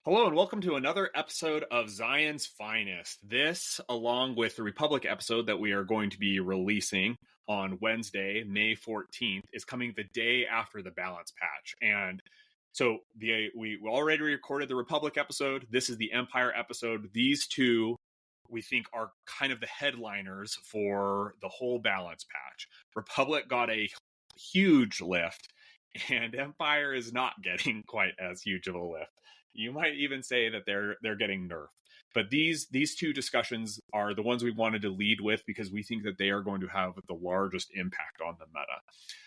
Hello and welcome to another episode of Zion's Finest. This, along with the Republic episode that we are going to be releasing on Wednesday, May 14th, is coming the day after the balance patch. And so we already recorded the Republic episode. This is the Empire episode. These two, we think, are kind of the headliners for the whole balance patch. Republic got a huge lift, and Empire is not getting quite as huge of a lift. You might even say that they're getting nerfed. But these two discussions are the ones we wanted to lead with because we think that they are going to have the largest impact on the meta.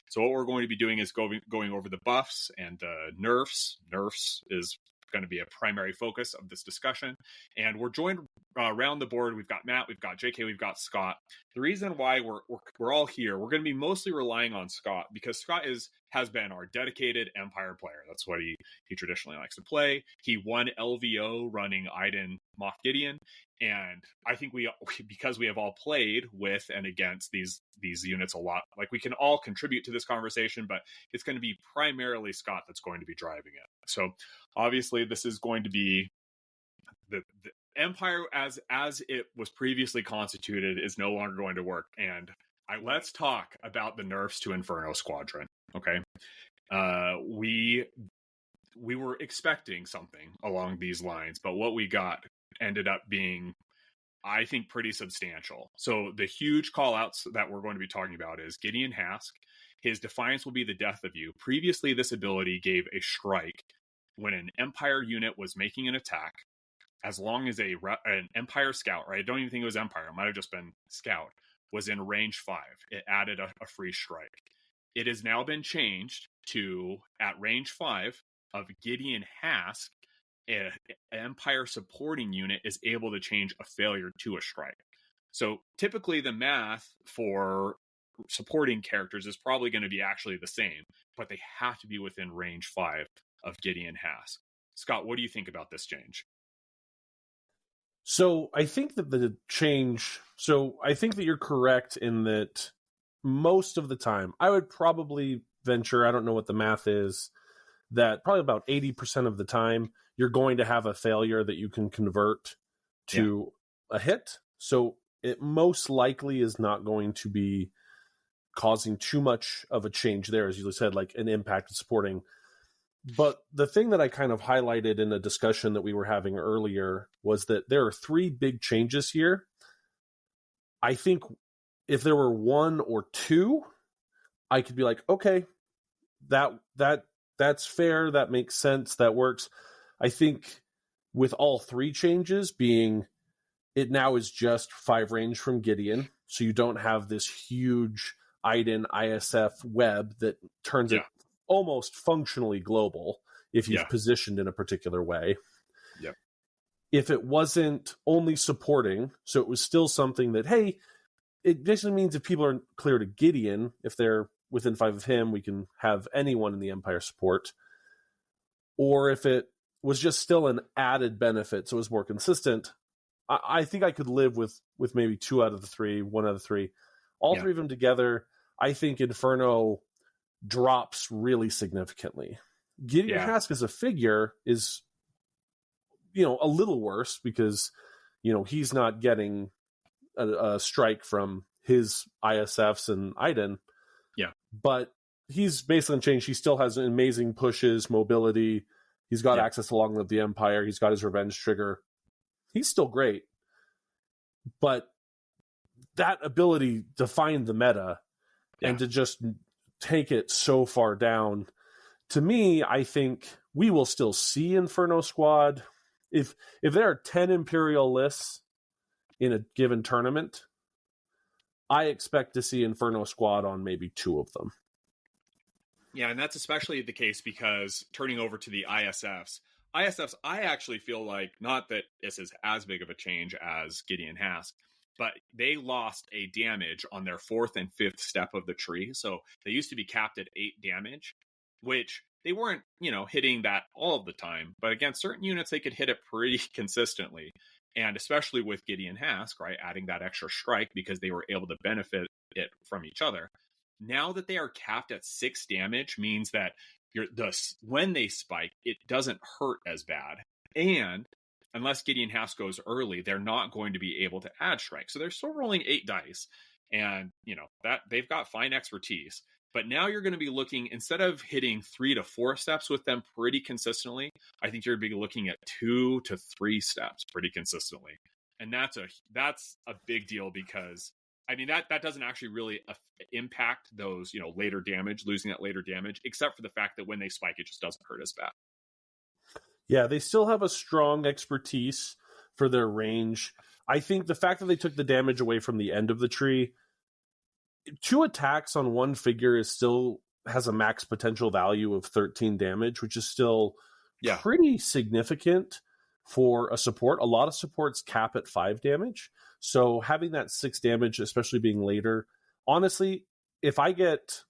So what we're going to be doing is going over the buffs and nerfs. Nerfs is going to be a primary focus of this discussion. And we're joined around the board. We've got Matt, we've got JK, we've got Scott. The reason why we're all here, we're going to be mostly relying on Scott because Scott has been our dedicated Empire player. That's what he traditionally likes to play. He won LVO running Iden Moff Gideon, and I think because we have all played with and against these units a lot, like we can all contribute to this conversation, but it's going to be primarily Scott that's going to be driving it. So obviously this is going to be the Empire as it was previously constituted is no longer going to work. And let's talk about the nerfs to Inferno Squadron. Okay. We were expecting something along these lines, but what we got ended up being, I think, pretty substantial. So the huge call outs that we're going to be talking about is Gideon Hask. His Defiance will be the death of you. Previously, this ability gave a strike when an Empire unit was making an attack, as long as an Empire scout, right? I don't even think it was Empire. It might have just been scout, was in range 5. It added a free strike. It has now been changed to, at range 5 of Gideon Hask, an Empire supporting unit is able to change a failure to a strike. So typically the math for supporting characters is probably going to be actually the same, but they have to be within range 5 of Gideon Hask. Scott, what do you think about this change? So I think that I think that you're correct in that most of the time, I would probably venture, I don't know what the math is, that probably about 80% of the time, you're going to have a failure that you can convert to a hit. So it most likely is not going to be causing too much of a change there, as you said, like an impact of supporting. But the thing that I kind of highlighted in a discussion that we were having earlier was that there are 3 big changes here. I think if there were 1 or 2, I could be like, okay, that's fair, that makes sense, that works. I think with all 3 changes being, it now is just 5 range from Gideon, so you don't have this huge Iden ISF web that turns it almost functionally global if you've positioned in a particular way. Yep. If it wasn't only supporting, so it was still something that, hey, it basically means if people are clear to Gideon, if they're within 5 of him, we can have anyone in the Empire support. Or if it was just still an added benefit, so it was more consistent, I think I could live with maybe 2 out of the 3, 1 out of 3. All 3 of them together, I think Inferno drops really significantly. Gideon Hask as a figure is, a little worse because, he's not getting a strike from his ISFs and Iden. Yeah. But he's basically changed. He still has amazing pushes, mobility. He's got access along the Empire. He's got his revenge trigger. He's still great. But that ability to find the meta and to just take it so far down, to me, I think we will still see Inferno Squad. If there are 10 Imperial lists in a given tournament, I expect to see Inferno Squad on maybe 2 of them. Yeah, and that's especially the case because turning over to the ISFs, I actually feel like, not that this is as big of a change as Gideon Hask, but they lost a damage on their 4th and 5th step of the tree. So they used to be capped at 8 damage, which they weren't, hitting that all of the time. But against certain units, they could hit it pretty consistently. And especially with Gideon Hask, right, adding that extra strike because they were able to benefit it from each other. Now that they are capped at 6 damage means that when they spike, it doesn't hurt as bad. And unless Gideon Hask goes early, they're not going to be able to add strike. So they're still rolling 8 dice. And, that they've got fine expertise. But now you're going to be looking, instead of hitting 3 to 4 steps with them pretty consistently, I think you're going to be looking at 2 to 3 steps pretty consistently. And that's a big deal, because that doesn't actually really impact those, later damage, losing that later damage, except for the fact that when they spike, it just doesn't hurt as bad. Yeah, they still have a strong expertise for their range. I think the fact that they took the damage away from the end of the tree, 2 attacks on one figure still has a max potential value of 13 damage, which is still pretty significant for a support. A lot of supports cap at 5 damage. So having that 6 damage, especially being later, honestly, if I get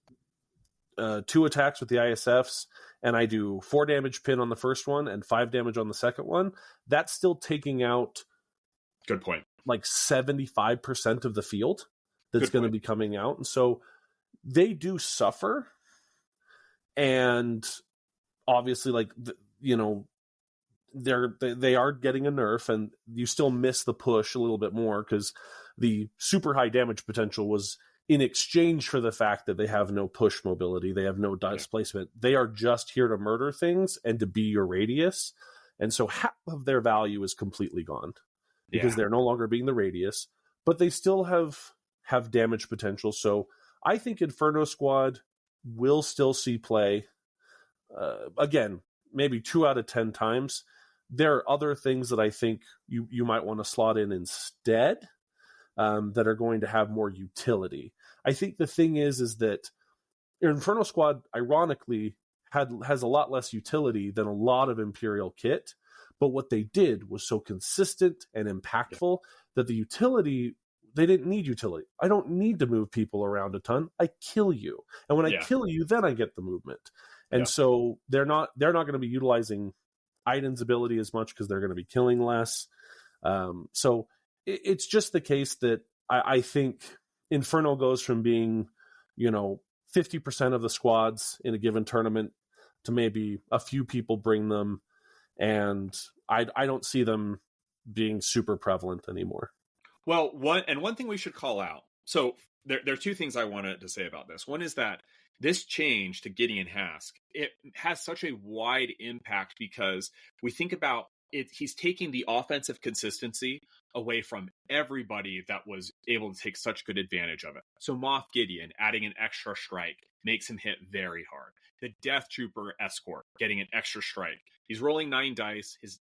2 attacks with the ISFs and I do 4 damage pin on the first one and 5 damage on the second one, that's still taking out, good point, like 75% of the field that's going to be coming out. And so they do suffer. And obviously, they are getting a nerf, and you still miss the push a little bit more because the super high damage potential was in exchange for the fact that they have no push mobility. They have no displacement. They are just here to murder things and to be your radius. And so half of their value is completely gone because they're no longer being the radius, but they still have damage potential. So I think Inferno Squad will still see play. Again, maybe 2 out of 10 times. There are other things that I think you might want to slot in instead that are going to have more utility. I think the thing is that Inferno Squad, ironically, has a lot less utility than a lot of Imperial kit, but what they did was so consistent and impactful that the utility, they didn't need utility. I don't need to move people around a ton. I kill you. And when I kill you, then I get the movement. And so they're not going to be utilizing Aiden's ability as much because they're going to be killing less. So it's just the case that I think Inferno goes from being, 50% of the squads in a given tournament to maybe a few people bring them. And I don't see them being super prevalent anymore. Well, one thing we should call out. So there are 2 things I wanted to say about this. One is that this change to Gideon Hask, it has such a wide impact because we think about it. He's taking the offensive consistency away from everybody that was able to take such good advantage of it. So Moff Gideon adding an extra strike makes him hit very hard. The Death Trooper escort getting an extra strike. He's rolling 9 dice. His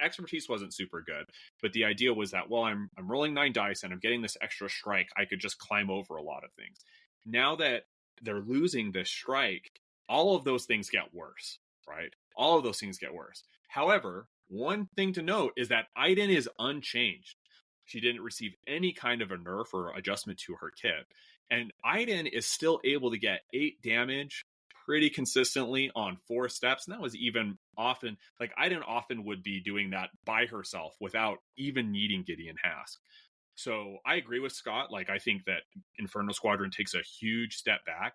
expertise wasn't super good, but the idea was that, well, I'm rolling 9 dice and I'm getting this extra strike, I could just climb over a lot of things. Now that they're losing this strike, all of those things get worse, right? All of those things get worse. However, one thing to note is that Aiden is unchanged. She didn't receive any kind of a nerf or adjustment to her kit. And Aiden is still able to get 8 damage pretty consistently on 4 steps. And that was even often, like Aiden often would be doing that by herself without even needing Gideon Hask. So I agree with Scott. Like, I think that Inferno Squadron takes a huge step back,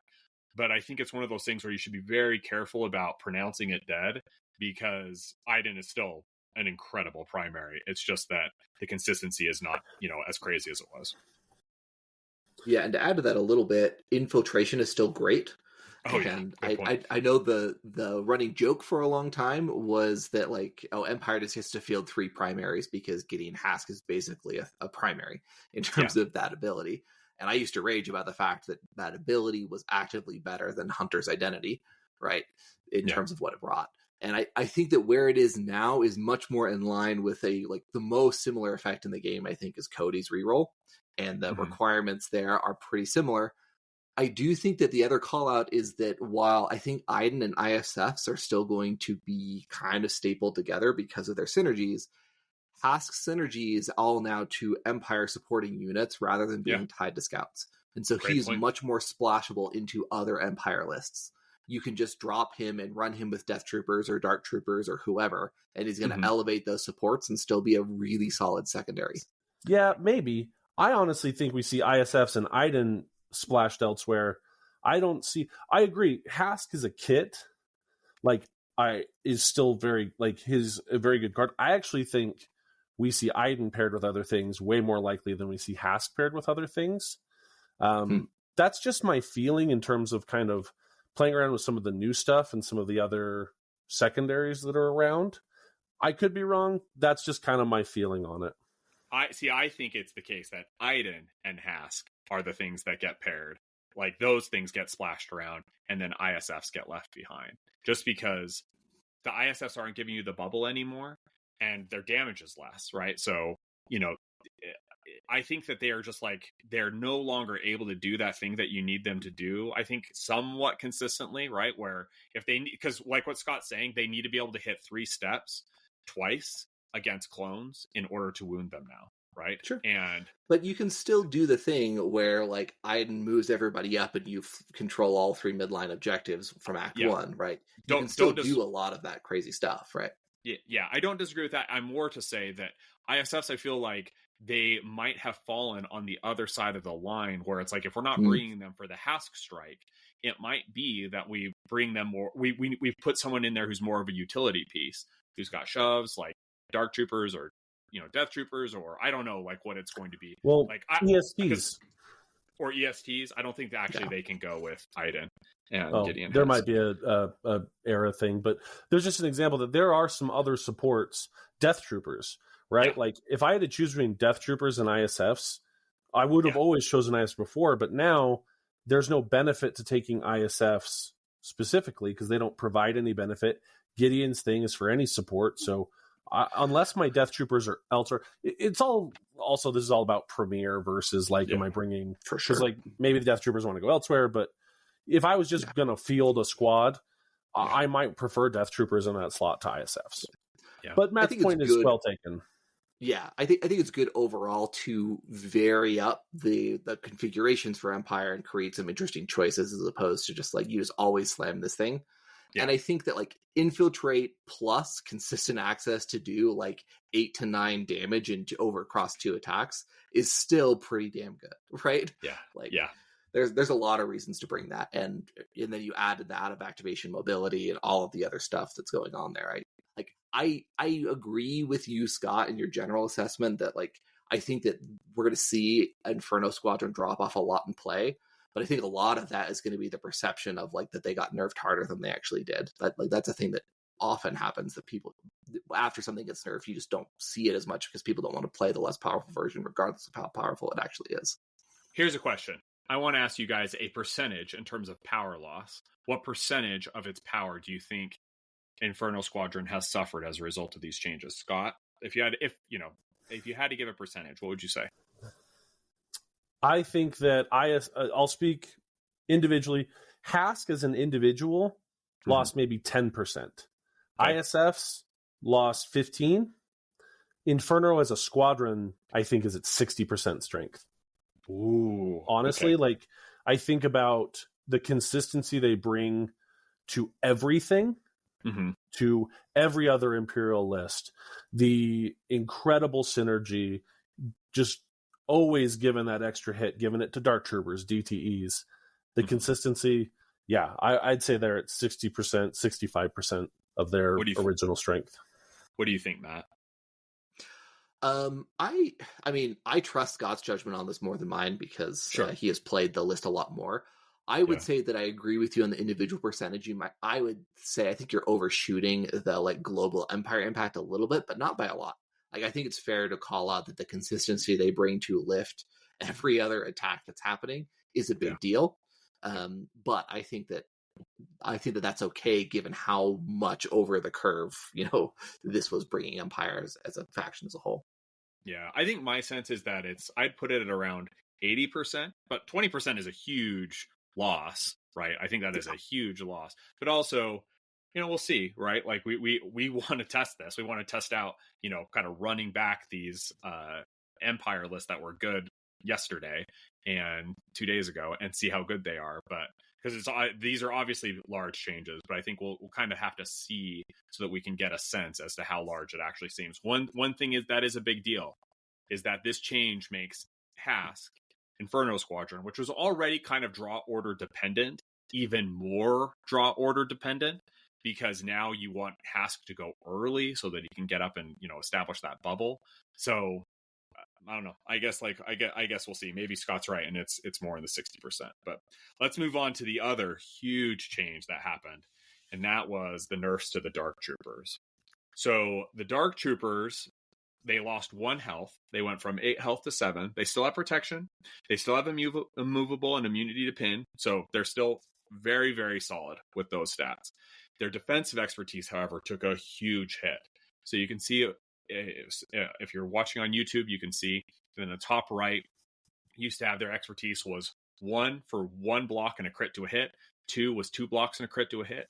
but I think it's one of those things where you should be very careful about pronouncing it dead, because Aiden is still an incredible primary. It's just that the consistency is not, as crazy as it was. Yeah, and to add to that a little bit, infiltration is still great. Oh, and I know the running joke for a long time was that, Empire just has to field 3 primaries because Gideon Hask is basically a primary in terms of that ability. And I used to rage about the fact that that ability was actively better than Hunter's Identity, right, in terms of what it brought. And I think that where it is now is much more in line with the most similar effect in the game, I think, is Cody's reroll. And the requirements there are pretty similar. I do think that the other call out is that while I think Aiden and ISFs are still going to be kind of stapled together because of their synergies, Hask's synergy is all now to Empire supporting units rather than being tied to scouts. And so he's much more splashable into other Empire lists. You can just drop him and run him with Death Troopers or Dark Troopers or whoever, and he's going to elevate those supports and still be a really solid secondary. Yeah, maybe. I honestly think we see ISFs and Aiden splashed elsewhere. I agree. Hask is a kit. is still very like a very good card. I actually think we see Iden paired with other things way more likely than we see Hask paired with other things. That's just my feeling in terms of kind of playing around with some of the new stuff and some of the other secondaries that are around. I could be wrong. That's just kind of my feeling on it. I think it's the case that Iden and Hask are the things that get paired. Like those things get splashed around and then ISFs get left behind. Just because the ISFs aren't giving you the bubble anymore and their damage is less, right? So, I think that they are just like, they're no longer able to do that thing that you need them to do. I think somewhat consistently, right? Where if they, because like what Scott's saying, they need to be able to hit 3 steps twice against clones in order to wound them now, right? Sure. And but you can still do the thing where like Iden moves everybody up and you control all 3 midline objectives from Act 1, right? You can still do a lot of that crazy stuff, right? Yeah, I don't disagree with that. I'm more to say that ISFs, I feel like they might have fallen on the other side of the line where it's like, if we're not bringing them for the Hask strike, it might be that we bring them more. We've put someone in there who's more of a utility piece, who's got shoves like Dark Troopers or, Death Troopers, or I don't know, like what it's going to be. Well, like ESTs. Or ESTs. I don't think that actually they can go with Iden and Gideon. There might be a era thing, but there's just an example that there are some other supports, Death Troopers, right? Yeah. Like if I had to choose between Death Troopers and ISFs, I would have always chosen ISFs before, but now there's no benefit to taking ISFs specifically because they don't provide any benefit. Gideon's thing is for any support, so unless my Death Troopers are elsewhere, it's all also this is all about Premier versus like am I bringing for sure? Because like maybe the Death Troopers want to go elsewhere, but if I was just gonna field a squad, I might prefer Death Troopers in that slot to ISFs. Yeah. But Matt's point is well taken. Yeah, I think it's good overall to vary up the configurations for Empire and create some interesting choices as opposed to just like you just always slam this thing. Yeah. And I think that like infiltrate plus consistent access to do like 8 to 9 damage and over across 2 attacks is still pretty damn good, right? Yeah. Like there's a lot of reasons to bring that, and then you added the out of activation mobility and all of the other stuff that's going on there. I agree with you, Scott, in your general assessment that like I think that we're going to see Inferno Squadron drop off a lot in play. But I think a lot of that is going to be the perception of like that they got nerfed harder than they actually did. That's a thing that often happens, that people after something gets nerfed, you just don't see it as much because people don't want to play the less powerful version, regardless of how powerful it actually is. Here's a question. I want to ask you guys a percentage in terms of power loss. What percentage of its power do you think Inferno Squadron has suffered as a result of these changes? Scott, if you had to give a percentage, what would you say? I think that I'll speak individually. Hask as an individual lost maybe 10%. Okay. ISFs lost 15%. Inferno as a squadron, I think, is at 60% strength. Ooh. Honestly, like I think about the consistency they bring to everything, to every other Imperial list, the incredible synergy, just always given that extra hit, giving it to Dark Troopers, DTEs, the consistency. Yeah, I'd say they're at 60%, 65% of their original strength. What do you think, Matt? I mean, I trust Scott's judgment on this more than mine because he has played the list a lot more. I would say that I agree with you on the individual percentage. I would say I think you're overshooting the like global Empire impact a little bit, but not by a lot. Like I think it's fair to call out that the consistency they bring to lift every other attack that's happening is a big deal. But I think that that's okay given how much over the curve, this was bringing Empire as a faction as a whole. Yeah, I think my sense is that I'd put it at around 80%, but 20% is a huge loss, right? I think that is a huge loss. But also, we'll see, right? Like we want to test this. We want to test out, kind of running back these Empire lists that were good yesterday and 2 days ago and see how good they are. But because these are obviously large changes, but I think we'll kind of have to see so that we can get a sense as to how large it actually seems. One thing that is a big deal is that this change makes Hask Inferno Squadron, which was already kind of draw order dependent, even more draw order dependent. because now you want Hask to go early so that he can get up and, you know, establish that bubble. So I don't know. I guess we'll see. Maybe Scott's right, and it's more in the 60%. But let's move on to the other huge change that happened, and that was the nerfs to the Dark Troopers. So the Dark Troopers, they lost 1 health. They went from 8 health to 7. They still have protection. They still have immovable and immunity to pin. So they're still very, very solid with those stats. Their defensive expertise, however, took a huge hit. So you can see, if you're watching on YouTube, you can see in the top right, used to have their expertise was 1 for 1 block and a crit to a hit. 2 was 2 blocks and a crit to a hit.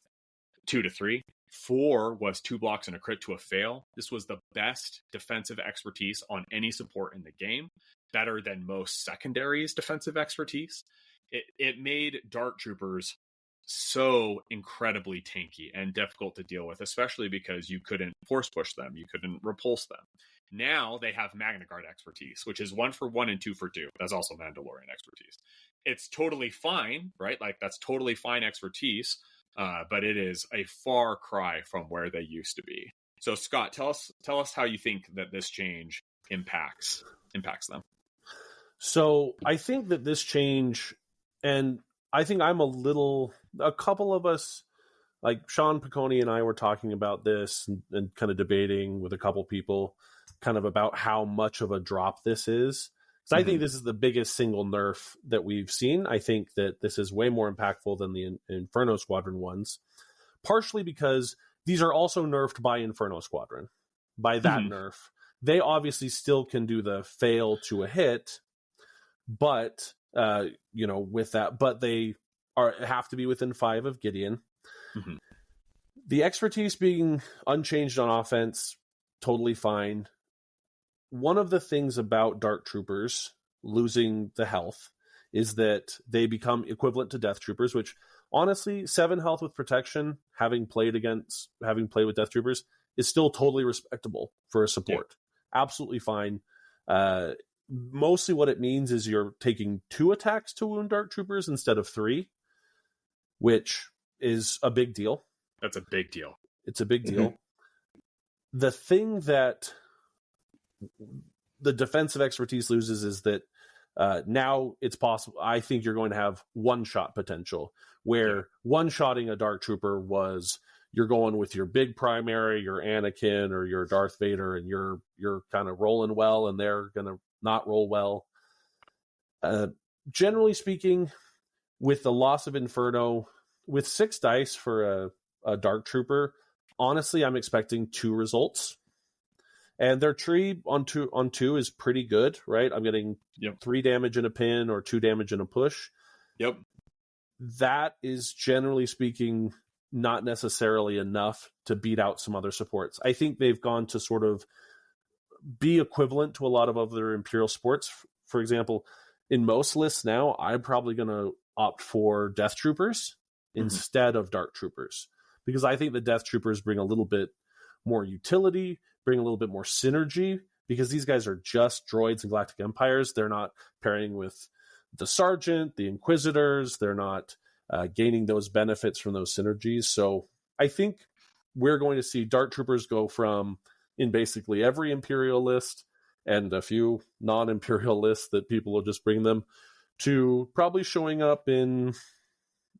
2 to 3. 4 was 2 blocks and a crit to a fail. This was the best defensive expertise on any support in the game, better than most secondaries defensive expertise. It made Dark Troopers so incredibly tanky and difficult to deal with, especially because you couldn't force push them, you couldn't repulse them. Now they have Magna Guard expertise, which is 1 for 1 and 2 for 2. That's also Mandalorian expertise. It's totally fine, right? Like, that's totally fine expertise, but it is a far cry from where they used to be. So Scott, tell us how you think that this change impacts them. So I think that this change, and I think a couple of us, like Sean Piccone and I were talking about this and kind of debating with a couple people kind of about how much of a drop this is. So I think this is the biggest single nerf that we've seen. I think that this is way more impactful than the Inferno Squadron ones, partially because these are also nerfed by Inferno Squadron. By that nerf, they obviously still can do the fail to a hit, but with that, but they have to be within 5 of Gideon. The expertise being unchanged on offense, totally fine. One of the things about Dark Troopers losing the health is that they become equivalent to Death Troopers, which honestly, 7 health with protection, having played with Death Troopers, is still totally respectable for a support. Yeah. Absolutely fine. Mostly what it means is you're taking 2 attacks to wound Dark Troopers instead of 3, which is a big deal. That's a big deal. It's a big deal. The thing that the defensive expertise loses is that now it's possible. I think you're going to have one-shot potential, where one-shotting a Dark Trooper was you're going with your big primary, your Anakin or your Darth Vader, and you're kind of rolling well, and they're going to not roll well. Generally speaking, with the loss of Inferno, with 6 dice for a Dark Trooper, honestly, I'm expecting 2 results. And their tree on two is pretty good, right? I'm getting 3 damage in a pin or 2 damage in a push. Yep. That is, generally speaking, not necessarily enough to beat out some other supports. I think they've gone to sort of be equivalent to a lot of other Imperial sports. For example, in most lists now, I'm probably going to opt for Death Troopers instead of Dark Troopers, because I think the Death Troopers bring a little bit more utility, bring a little bit more synergy, because these guys are just droids and Galactic Empires. They're not pairing with the Sergeant, the Inquisitors. They're not gaining those benefits from those synergies. So I think we're going to see Dark Troopers go from, in basically every Imperial list and a few non-Imperial lists that people will just bring them, to probably showing up in,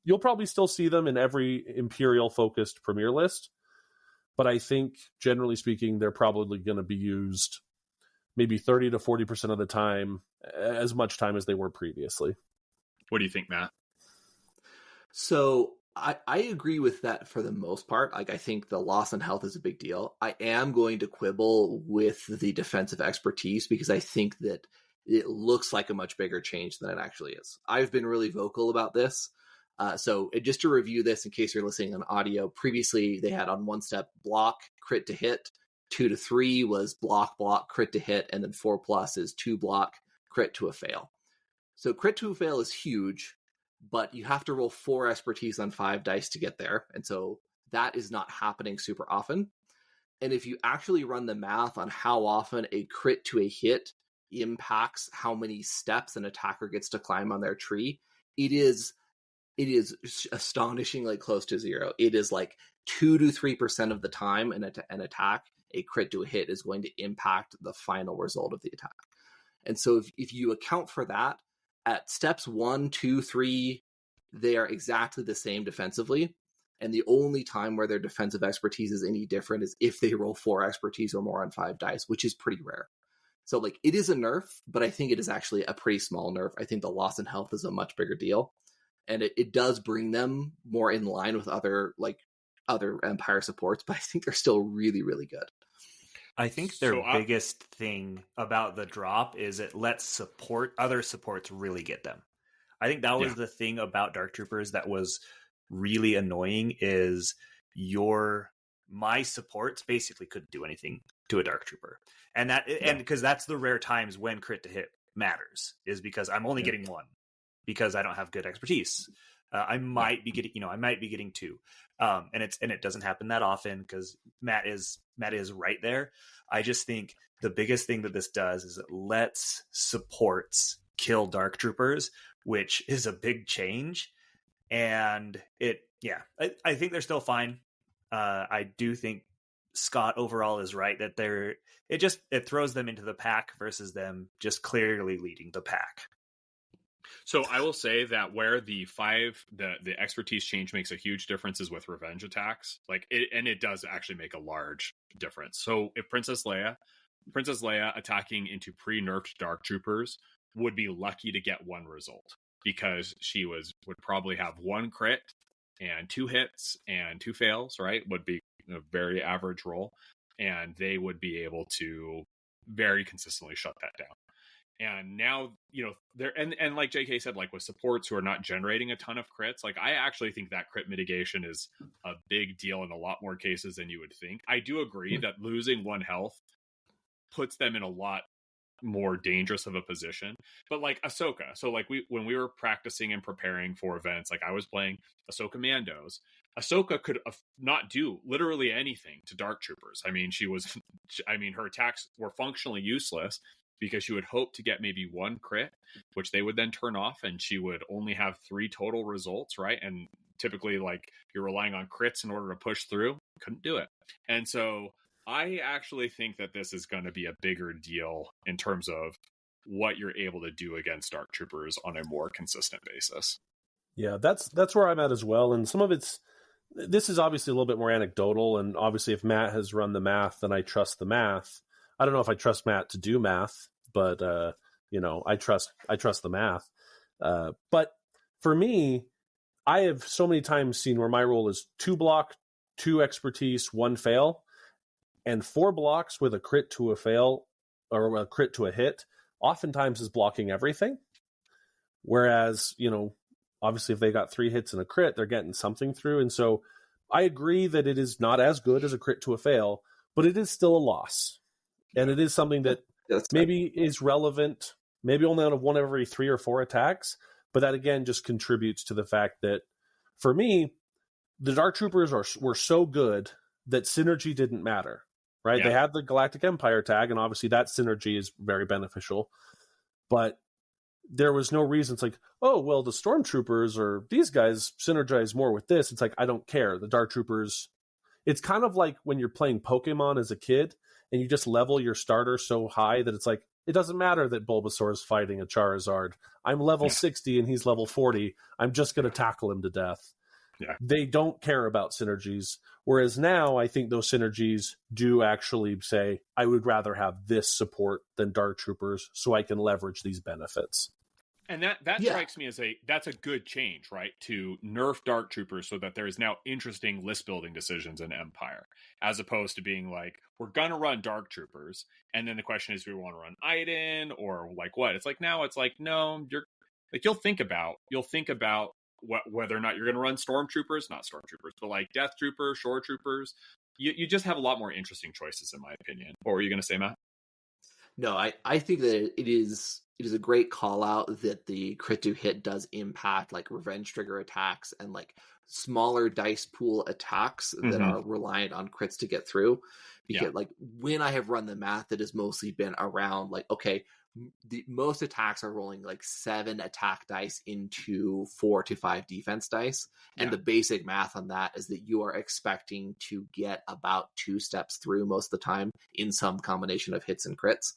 you'll probably still see them in every Imperial-focused Premier list. But I think, generally speaking, they're probably going to be used maybe 30 to 40% of the time, as much time as they were previously. What do you think, Matt? So I agree with that for the most part. Like, I think the loss in health is a big deal. I am going to quibble with the defensive expertise, because I think that it looks like a much bigger change than it actually is. I've been really vocal about this. So just to review this, in case you're listening on audio, previously they had on 1 step block, crit to hit, 2 to 3 was block, crit to hit, and then 4+ is 2 block, crit to a fail. So crit to a fail is huge, but you have to roll 4 expertise on 5 dice to get there. And so that is not happening super often. And if you actually run the math on how often a crit to a hit impacts how many steps an attacker gets to climb on their tree, it is it is astonishingly close to 0. It is like 2 to 3% of the time an attack, a crit to a hit, is going to impact the final result of the attack. And so if you account for that, at steps 1, 2, 3, they are exactly the same defensively. And the only time where their defensive expertise is any different is if they roll 4 expertise or more on 5 dice, which is pretty rare. So like, it is a nerf, but I think it is actually a pretty small nerf. I think the loss in health is a much bigger deal. And it does bring them more in line with other Empire supports, but I think they're still really, really good. I think their biggest thing about the drop is it lets other supports really get them. I think that was the thing about Dark Troopers that was really annoying, is my supports basically couldn't do anything to a Dark Trooper. And because that's the rare times when crit to hit matters, is because I'm only getting 1 because I don't have good expertise. I might be getting 2. And it doesn't happen that often because Matt is right there. I just think the biggest thing that this does is it lets supports kill Dark Troopers, which is a big change. And I think they're still fine. I do think Scott overall is right that it throws them into the pack versus them just clearly leading the pack. So I will say that where the expertise change makes a huge difference is with revenge attacks. It does actually make a large difference. So if Princess Leia attacking into pre-nerfed Dark Troopers would be lucky to get 1 result, because she would probably have 1 crit and 2 hits and 2 fails, right? Would be a very average roll, and they would be able to very consistently shut that down. And now, there and like JK said, like with supports who are not generating a ton of crits, like I actually think that crit mitigation is a big deal in a lot more cases than you would think. I do agree that losing 1 health puts them in a lot more dangerous of a position. But like Ahsoka, so like when we were practicing and preparing for events, like I was playing Ahsoka Mandos. Ahsoka could not do literally anything to Dark Troopers. I mean, her attacks were functionally useless, because she would hope to get maybe 1 crit, which they would then turn off, and she would only have 3 total results, right? And typically, like, you're relying on crits in order to push through. Couldn't do it. And so I actually think that this is going to be a bigger deal in terms of what you're able to do against Dark Troopers on a more consistent basis. Yeah, that's where I'm at as well. And some of this is obviously a little bit more anecdotal, and obviously if Matt has run the math, then I trust the math. I don't know if I trust Matt to do math, but I trust the math. But for me, I have so many times seen where my roll is 2 block, 2 expertise, 1 fail, and 4 blocks with a crit to a fail or a crit to a hit oftentimes is blocking everything. Whereas, obviously if they got 3 hits and a crit, they're getting something through. And so I agree that it is not as good as a crit to a fail, but it is still a loss. And it is something that maybe is relevant, maybe only out of 1 every 3 or 4 attacks. But that, again, just contributes to the fact that, for me, the Dark Troopers were so good that synergy didn't matter, right? Yeah. They had the Galactic Empire tag, and obviously that synergy is very beneficial. But there was no reason. It's like, oh, well, the Stormtroopers or these guys synergize more with this. It's like, I don't care. The Dark Troopers, it's kind of like when you're playing Pokemon as a kid, and you just level your starter so high that it's like, it doesn't matter that Bulbasaur is fighting a Charizard. I'm level 60 and he's level 40. I'm just going to tackle him to death. Yeah. They don't care about synergies. Whereas now I think those synergies do actually say, I would rather have this support than Dark Troopers so I can leverage these benefits. And that strikes me as that's a good change, right? To nerf Dark Troopers so that there is now interesting list building decisions in Empire, as opposed to being like, we're gonna run Dark Troopers, and then the question is, do we want to run Iden or like what? It's like now it's like, no, you'll think about whether or not you're gonna run Stormtroopers, not Stormtroopers, but like Death Troopers, Shore Troopers. You just have a lot more interesting choices, in my opinion. What were you gonna say, Matt? No, I think that it is a great call out that the crit to hit does impact like revenge trigger attacks and like smaller dice pool attacks that are reliant on crits to get through. Because like when I have run the math, it has mostly been around like, okay, most attacks are rolling like 7 attack dice into 4 to 5 defense dice. And the basic math on that is that you are expecting to get about 2 steps through most of the time in some combination of hits and crits.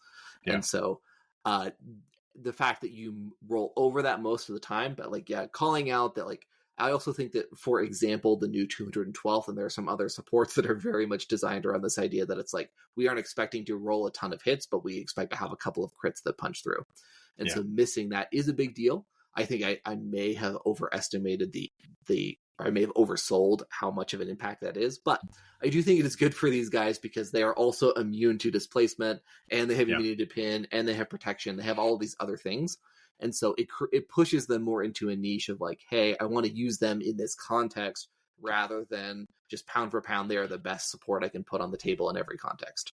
Yeah. And so the fact that you roll over that most of the time, but like, calling out that, like, I also think that, for example, the new 212th, and there are some other supports that are very much designed around this idea that it's like, we aren't expecting to roll a ton of hits, but we expect to have a couple of crits that punch through. And so missing that is a big deal. I think I may have overestimated I may have oversold how much of an impact that is, but I do think it is good for these guys because they are also immune to displacement, and they have immunity to pin, and they have protection. They have all of these other things. And so it pushes them more into a niche of like, hey, I want to use them in this context rather than just pound for pound, they are the best support I can put on the table in every context.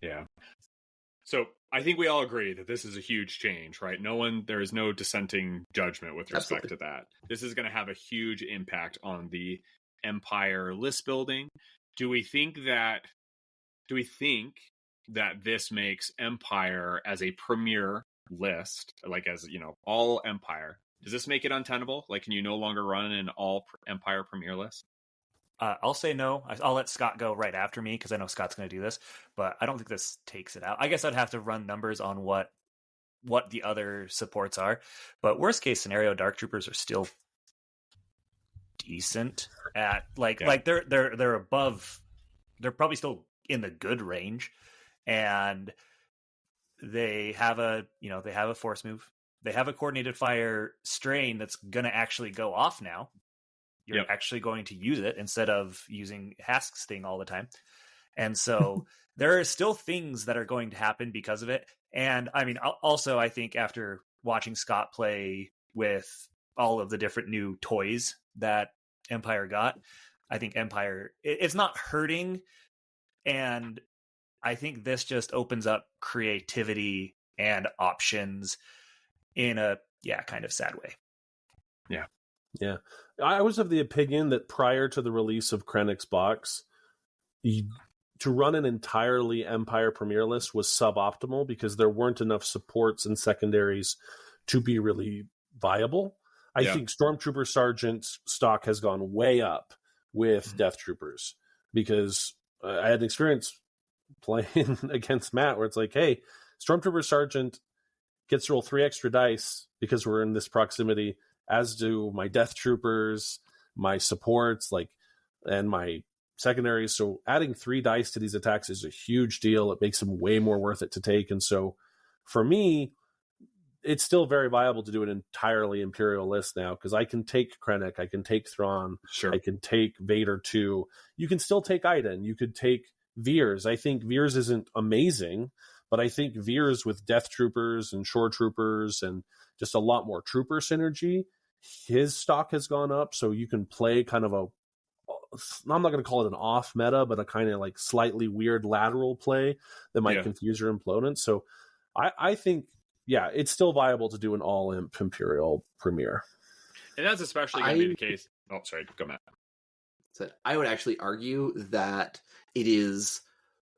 Yeah. So I think we all agree that this is a huge change, right? There is no dissenting judgment with respect to that. This is going to have a huge impact on the Empire list building. Do we think that this makes Empire as a premier list, like, as all Empire, does this make it untenable? Like, can you no longer run an all Empire premier list? I'll say no. I'll let Scott go right after me because I know Scott's going to do this, but I don't think this takes it out. I guess I'd have to run numbers on what the other supports are, but worst case scenario, Dark Troopers are still decent at like they're above. They're probably still in the good range, and they have a force move. They have a coordinated fire strain that's going to actually go off now. You're actually going to use it instead of using Hask's thing all the time. And so there are still things that are going to happen because of it. And I mean, also, I think after watching Scott play with all of the different new toys that Empire got, I think Empire, it's not hurting. And I think this just opens up creativity and options in a kind of sad way. Yeah. Yeah. I was of the opinion that prior to the release of Krennic's box, to run an entirely Empire Premier list was suboptimal because there weren't enough supports and secondaries to be really viable. I think Stormtrooper Sergeant stock has gone way up with Death Troopers because I had an experience playing against Matt where it's like, hey, Stormtrooper Sergeant gets to roll 3 extra dice because we're in this proximity, as do my Death Troopers, my supports, and my secondaries. So adding 3 dice to these attacks is a huge deal. It makes them way more worth it to take. And so for me, it's still very viable to do an entirely Imperial list now because I can take Krennic, I can take Thrawn, I can take Vader too. You can still take Iden. You could take Veers. I think Veers isn't amazing, but I think Veers with Death Troopers and Shore Troopers and just a lot more trooper synergy, his stock has gone up. So you can play kind of I'm not going to call it an off meta, but a kind of like slightly weird lateral play that might confuse your opponent. So I think, it's still viable to do an all Imperial Premier. And that's especially going to be the case. Oh, sorry. Go, Matt. So I would actually argue that it is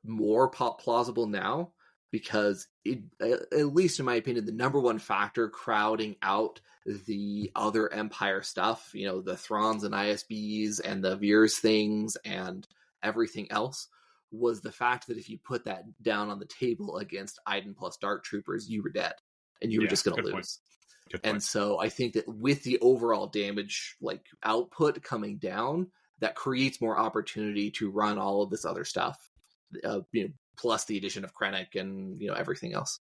more plausible now because at least in my opinion, the number one factor crowding out the other Empire stuff, the Thrawns and ISBs and the Veers things and everything else, was the fact that if you put that down on the table against Iden plus Dark Troopers, you were dead and you were just going to lose. And so I think that with the overall damage output coming down, that creates more opportunity to run all of this other stuff, plus the addition of Krennic and everything else.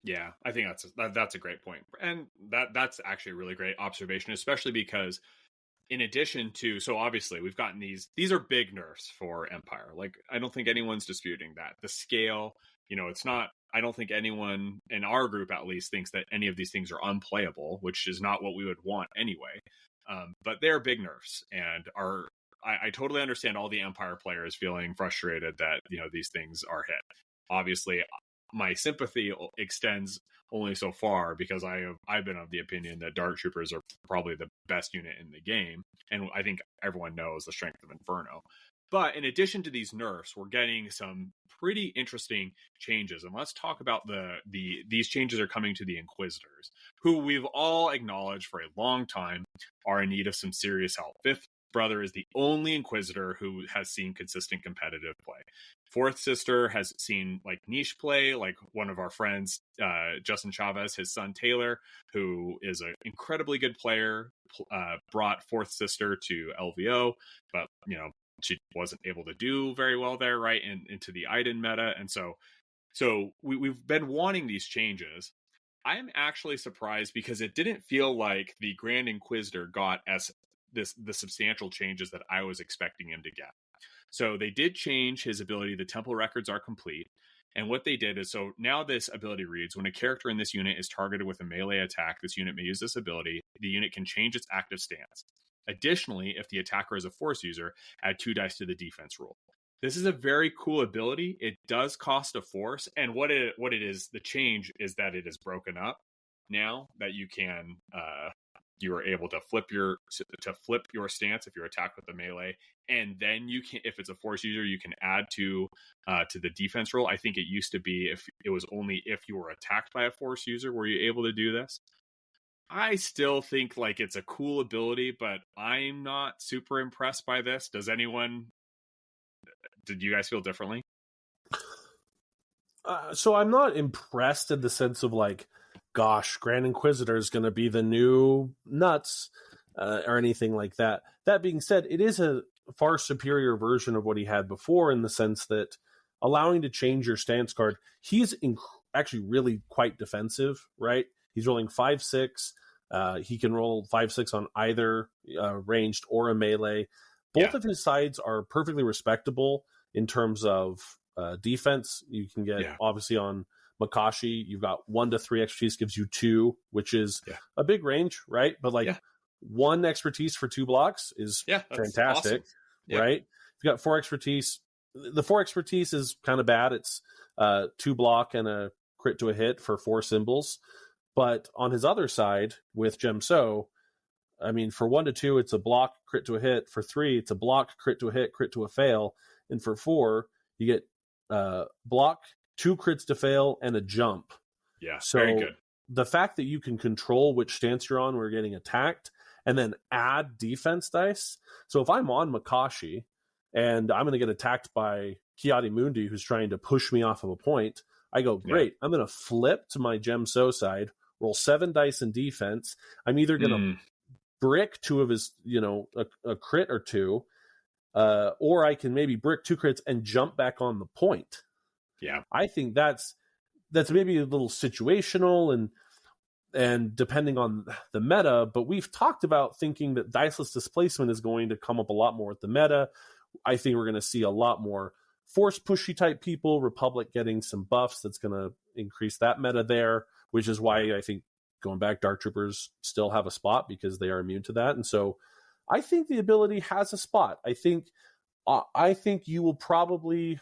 Yeah, I think that's a great point, and that's actually a really great observation, especially because in addition to, so obviously we've gotten these are big nerfs for Empire. I don't think anyone's disputing that the scale. It's not. I don't think anyone in our group, at least, thinks that any of these things are unplayable, which is not what we would want anyway. But they're big nerfs, and I totally understand all the Empire players feeling frustrated that these things are hit. Obviously, my sympathy extends only so far because I've been of the opinion that Dark Troopers are probably the best unit in the game, and I think everyone knows the strength of Inferno. But in addition to these nerfs, we're getting some pretty interesting changes. And let's talk about these changes are coming to the Inquisitors, who we've all acknowledged for a long time are in need of some serious help. Fifth Brother is the only Inquisitor who has seen consistent competitive play. Fourth Sister has seen like niche play, like one of our friends, Justin Chavez, his son Taylor, who is an incredibly good player, brought Fourth Sister to LVO, but she wasn't able to do very well there, right, into the Iden meta. And so we've been wanting these changes. I'm actually surprised because it didn't feel like the Grand Inquisitor got the substantial changes that I was expecting him to get. So they did change his ability. The temple records are complete. And what they did is, so now this ability reads, when a character in this unit is targeted with a melee attack, this unit may use this ability. The unit can change its active stance. Additionally, if the attacker is a force user, add 2 dice to the defense roll. This is a very cool ability. It does cost a force, and what it is, the change is that it is broken up now that you can you are able to flip your stance if you're attacked with the melee, and then you can, if it's a force user, you can add to the defense roll. I think it used to be if it was only if you were attacked by a force user were you able to do this. I still think like it's a cool ability, but I'm not super impressed by this. Did you guys feel differently? So I'm not impressed in the sense of like, gosh, Grand Inquisitor is going to be the new nuts or anything like that. That being said, it is a far superior version of what he had before in the sense that allowing to change your stance card, he's actually really quite defensive, right? He's rolling 5/6. He can roll 5/6 on either ranged or a melee. Both of his sides are perfectly respectable in terms of defense. You can get obviously on Makashi, you've got 1 to 3 expertise gives you 2, which is a big range, right? But like 1 expertise for 2 blocks is fantastic, awesome. Right? If you got 4 expertise, the 4 expertise is kind of bad. It's 2 block and a crit to a hit for 4 symbols. But on his other side with Gemso, I mean, for 1 to 2, it's a block, crit to a hit. For 3, it's a block, crit to a hit, crit to a fail. And for 4, you get block, 2 crits to fail, and a jump. Yeah, so very good. The fact that you can control which stance you're on when you're getting attacked and then add defense dice. So if I'm on Makashi and I'm going to get attacked by Kiadi Mundi, who's trying to push me off of a point, I go, great, I'm going to flip to my Gemso side, roll 7 dice in defense. I'm either going to brick 2 of his, a crit or 2, or I can maybe brick 2 crits and jump back on the point. Yeah. I think that's maybe a little situational and depending on the meta, but we've talked about thinking that diceless displacement is going to come up a lot more with the meta. I think we're going to see a lot more force pushy type people, Republic getting some buffs that's going to increase that meta there, which is why I think going back, Dark Troopers still have a spot because they are immune to that. And so I think the ability has a spot. I think you will probably,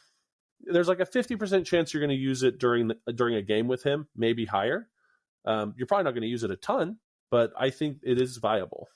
there's like a 50% chance you're going to use it during a game with him, maybe higher. You're probably not going to use it a ton, but I think it is viable.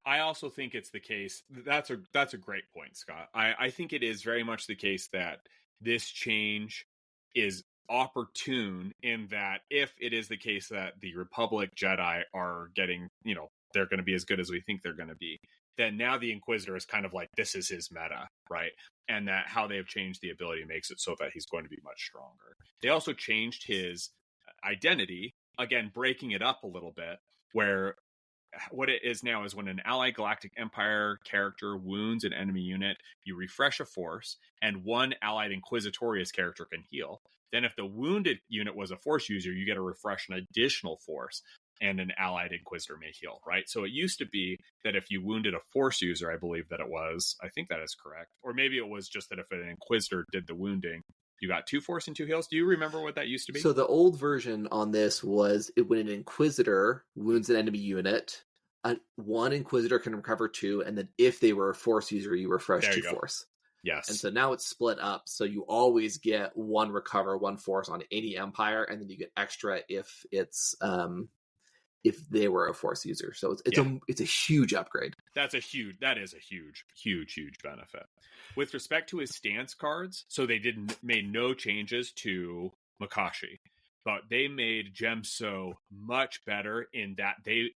I also think it's the case. That's a great point, Scott. I think it is very much the case that this change is opportune in that if it is the case that the Republic Jedi are getting, they're going to be as good as we think they're going to be, then now the Inquisitor is kind of like, this is his meta, right? And that how they've changed the ability makes it so that he's going to be much stronger. They also changed his identity, again, breaking it up a little bit, where what it is now is when an Allied Galactic Empire character wounds an enemy unit, you refresh a force, and 1 Allied Inquisitorious character can heal. Then if the wounded unit was a force user, you get to refresh an additional force, and an Allied Inquisitor may heal, right? So it used to be that if you wounded a force user, I believe that it was, I think that is correct. Or maybe it was just that if an Inquisitor did the wounding, you got 2 force and 2 heals. Do you remember what that used to be? So the old version on this was when an Inquisitor wounds an enemy unit, 1 Inquisitor can recover 2, and then if they were a force user, you refresh 2 force. Yes. And so now it's split up, so you always get 1 recover, 1 force on any Empire, and then you get extra if it's if they were a Force user. So it's a huge upgrade. That is a huge benefit. With respect to his stance cards, so they made no changes to Makashi, but they made Gemso much better in that they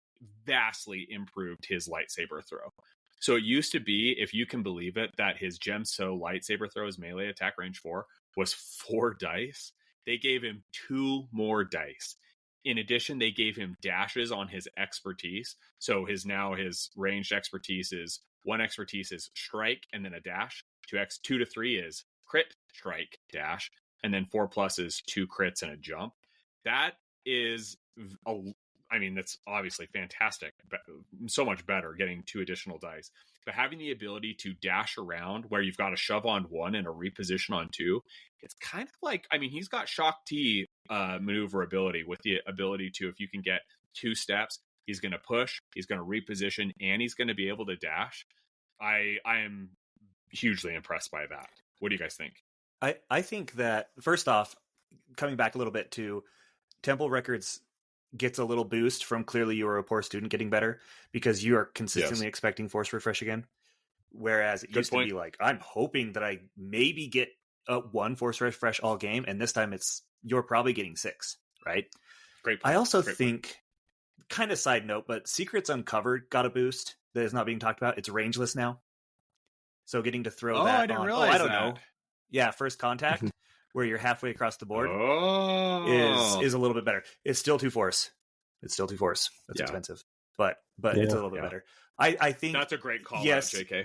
vastly improved his lightsaber throw. So it used to be, if you can believe it, that his Gemso lightsaber throw, his melee attack range 4, was 4 dice. They gave him 2 more dice. In addition, they gave him dashes on his expertise. So his ranged expertise is 1 expertise is strike and then a dash. 2 to 3 is crit, strike, dash, and then 4+ is 2 crits and a jump. That is that's obviously fantastic. So much better getting 2 additional dice. But having the ability to dash around where you've got a shove on 1 and a reposition on 2, it's kind of like, he's got Shock T maneuverability with the ability to, if you can get 2 steps, he's going to push, he's going to reposition, and he's going to be able to dash. I am hugely impressed by that. What do you guys think? I think that, first off, coming back a little bit to Temple Records gets a little boost from clearly you were a poor student getting better, because you are consistently expecting Force Refresh again. Whereas it used to be like, I'm hoping that I maybe get 1 Force Refresh all game, and this time you're probably getting 6, right? Great point. I also think, kind of side note, but Secrets Uncovered got a boost that is not being talked about. It's rangeless now. So getting to throw that I didn't realize I don't that. know. Yeah, First Contact, where you're halfway across the board, is a little bit better. It's still 2 Force. That's expensive, but it's a little bit better. I think that's a great call. Yes, out, JK.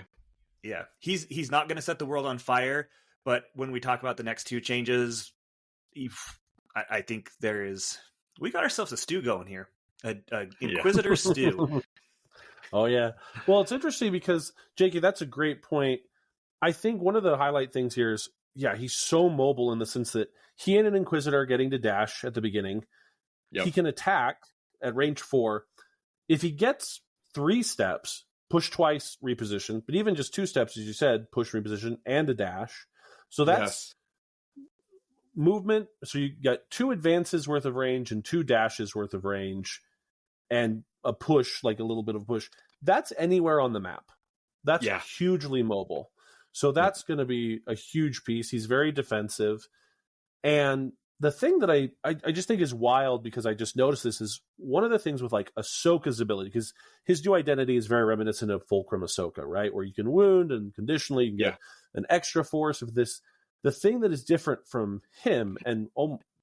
Yeah, he's not going to set the world on fire, but when we talk about the next 2 changes, I think we got ourselves a stew going here, a Inquisitor stew. Oh yeah. Well, it's interesting because JK, that's a great point. I think one of the highlight things here is, he's so mobile in the sense that he and an Inquisitor are getting to dash at the beginning. Yep. He can attack at range 4. If he gets 3 steps, push twice, reposition, but even just 2 steps, as you said, push, reposition, and a dash. So that's movement. So you got 2 advances worth of range and 2 dashes worth of range, and a push, like a little bit of push. That's anywhere on the map. That's hugely mobile. So that's going to be a huge piece. He's very defensive. And the thing that I just think is wild, because I just noticed this, is one of the things with like Ahsoka's ability, because his new identity is very reminiscent of Fulcrum Ahsoka, right? Where you can wound and conditionally you can get an extra force of this. The thing that is different from him and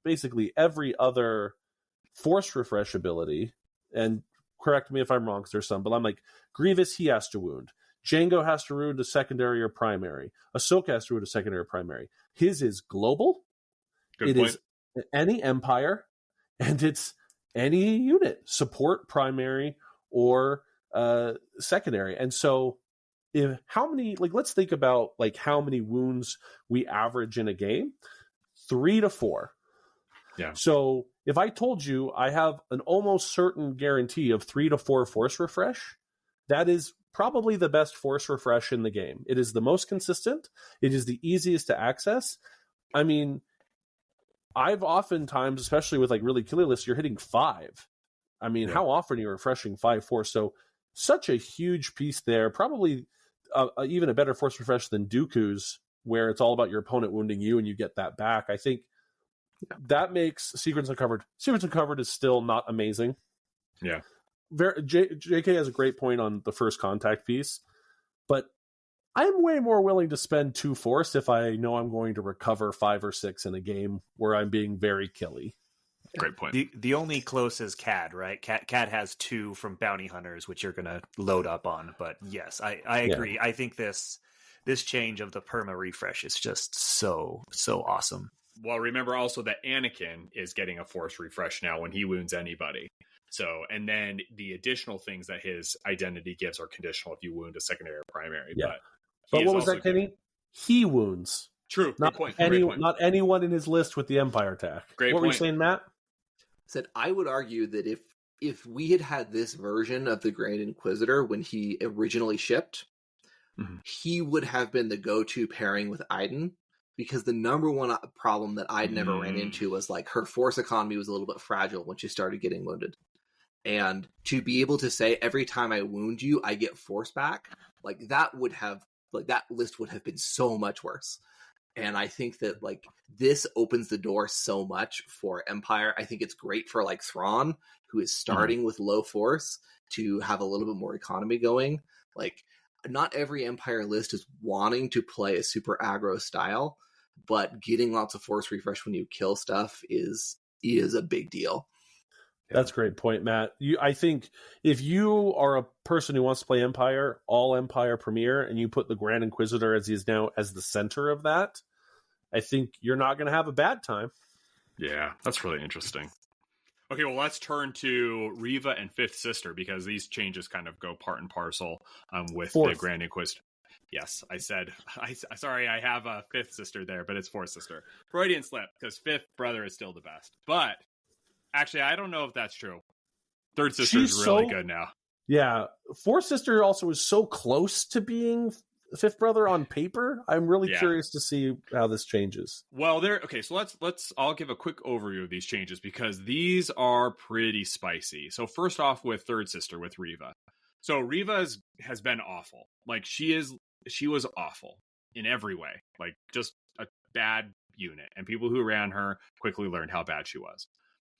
basically every other Force Refresh ability, and correct me if I'm wrong because there's some, but I'm like, Grievous, he has to wound. Jango has to wound a secondary or primary. Ahsoka has to wound a secondary or primary. His is global. It is any Empire, and it's any unit, support, primary, or secondary. And so let's think about like how many wounds we average in a game. 3 to 4. Yeah. So if I told you I have an almost certain guarantee of 3 to 4 Force Refresh, that is probably the best Force Refresh in the game. It is the most consistent. It is the easiest to access. I mean, I've oftentimes, especially with like really killer lists, you're hitting 5. I mean, how often are you refreshing 5 Force? So such a huge piece there. Probably even a better Force Refresh than Dooku's, where it's all about your opponent wounding you and you get that back. I think that makes Secrets Uncovered. Secrets Uncovered is still not amazing. Yeah. JK has a great point on the First Contact piece, but I'm way more willing to spend 2 Force if I know I'm going to recover 5 or 6 in a game where I'm being very killy. Great point. The only close is CAD, right? CAD has 2 from Bounty Hunters, which you're going to load up on. But yes, I agree. Yeah. I think this change of the perma refresh is just so awesome. Well, remember also that Anakin is getting a Force refresh now when he wounds anybody. So, and then the additional things that his identity gives are conditional if you wound a secondary or primary. Yeah. But what was that, Kenny? He wounds. True. Not point. Not anyone in his list with the Empire attack. Great what point. Were you saying, Matt? Said I would argue that if we had this version of the Grand Inquisitor when he originally shipped, he would have been the go-to pairing with Iden, because the number one problem that I'd never ran into was like her Force economy was a little bit fragile when she started getting wounded. And to be able to say every time I wound you, I get force back, like that list would have been so much worse. And I think that like this opens the door so much for Empire. I think it's great for like Thrawn, who is starting with low force, to have a little bit more economy going. Like, not every Empire list is wanting to play a super aggro style, but getting lots of force refresh when you kill stuff is a big deal. That's a great point, Matt. I think if you are a person who wants to play Empire, all Empire Premier, and you put the Grand Inquisitor as he is now as the center of that, I think you're not going to have a bad time. Yeah, that's really interesting. Okay, well, let's turn to Reva and Fifth Sister, because these changes kind of go part and parcel with the Grand Inquisitor. Yes, I said, sorry, I have a Fifth Sister there, but it's Fourth Sister. Freudian slip, because Fifth Brother is still the best. But actually, I don't know if that's true. Third Sister is really good now. Yeah, Fourth Sister also is so close to being Fifth Brother on paper. I'm really curious to see how this changes. Well, so I'll give a quick overview of these changes, because these are pretty spicy. So first off, with Third Sister, with Reva. So Reva has been awful. Like, she was awful in every way. Like, just a bad unit. And people who ran her quickly learned how bad she was.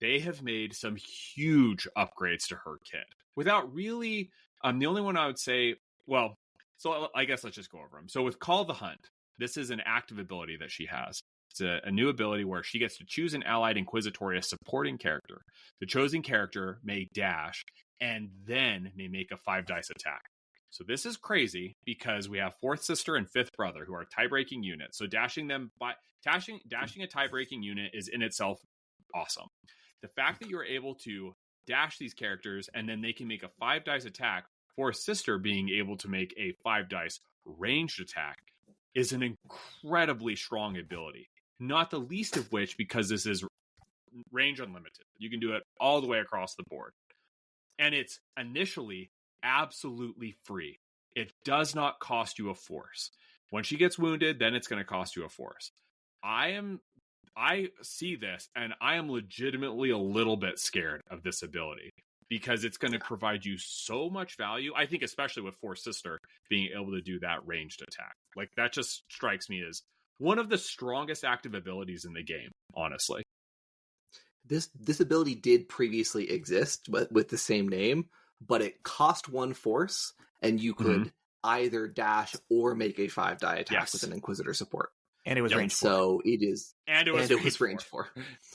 They have made some huge upgrades to her kit without really, the only one I would say, well, so I guess let's just go over them. So with Call the Hunt, this is an active ability that she has. It's a new ability where she gets to choose an allied Inquisitorius supporting character. The chosen character may dash and then may make a 5-dice attack. So this is crazy, because we have Fourth Sister and Fifth Brother, who are tie-breaking units. So dashing a tie-breaking unit is in itself awesome. The fact that you're able to dash these characters and then they can make a 5-dice attack, Fourth Sister being able to make a 5-dice ranged attack, is an incredibly strong ability. Not the least of which because this is range unlimited. You can do it all the way across the board. And it's initially absolutely free. It does not cost you a force. When she gets wounded, then it's going to cost you a force. I see this, and I am legitimately a little bit scared of this ability, because it's going to provide you so much value. I think especially with Fourth Sister being able to do that ranged attack. Like, that just strikes me as one of the strongest active abilities in the game, honestly. This ability did previously exist with the same name, but it cost 1 force, and you could either dash or make a 5-die attack with an Inquisitor support. And it was range 4. So it is. And it was range 4.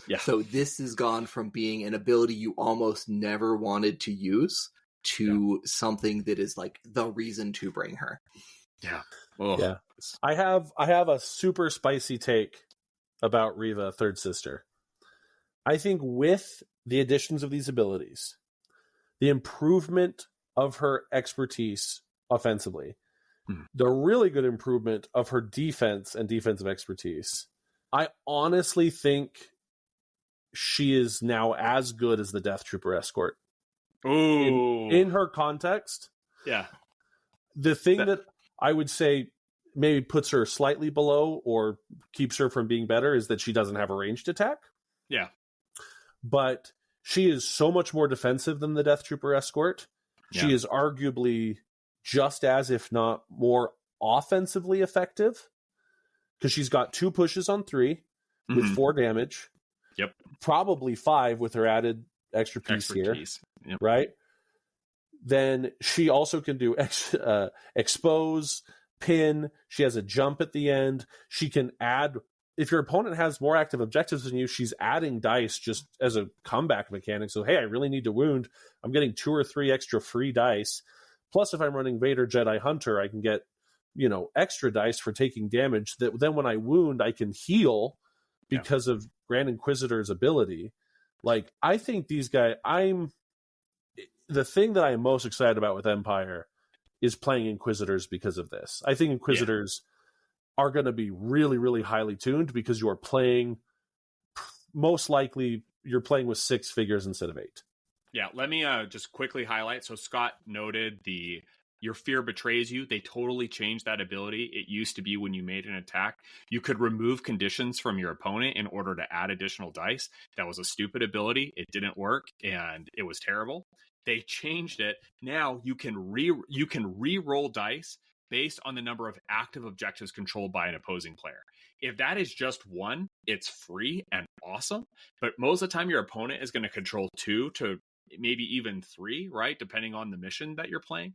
Yeah. So this has gone from being an ability you almost never wanted to use to something that is like the reason to bring her. Yeah. Oh. Yeah. I have a super spicy take about Reva, Third Sister. I think with the additions of these abilities, the improvement of her expertise offensively, the really good improvement of her defense and defensive expertise, I honestly think she is now as good as the Death Trooper escort. Ooh. In her context. Yeah. The thing that I would say maybe puts her slightly below or keeps her from being better is that she doesn't have a ranged attack. Yeah. But she is so much more defensive than the Death Trooper escort. Yeah. She is arguably just as, if not more, offensively effective, because she's got 2 pushes on 3 with 4 damage. Yep. Probably 5 with her added extra piece here. Yep. Right? Then she also can do expose, pin. She has a jump at the end. She can add, if your opponent has more active objectives than you, she's adding dice just as a comeback mechanic. So, hey, I really need to wound. I'm getting 2 or 3 extra free dice. Plus, if I'm running Vader Jedi Hunter, I can get, extra dice for taking damage. That then when I wound, I can heal because of Grand Inquisitor's ability. Like, I think these guys, the thing that I'm most excited about with Empire is playing Inquisitors because of this. I think Inquisitors are going to be really, really highly tuned because you are playing, most likely, you're playing with 6 figures instead of 8. Yeah, let me just quickly highlight. So Scott noted the Your fear betrays you. They totally changed that ability. It used to be when you made an attack, you could remove conditions from your opponent in order to add additional dice. That was a stupid ability. It didn't work, and it was terrible. They changed it. Now you can re-roll dice based on the number of active objectives controlled by an opposing player. If that is just one, it's free and awesome. But most of the time, your opponent is going to control 2 to maybe even 3, right? Depending on the mission that you're playing.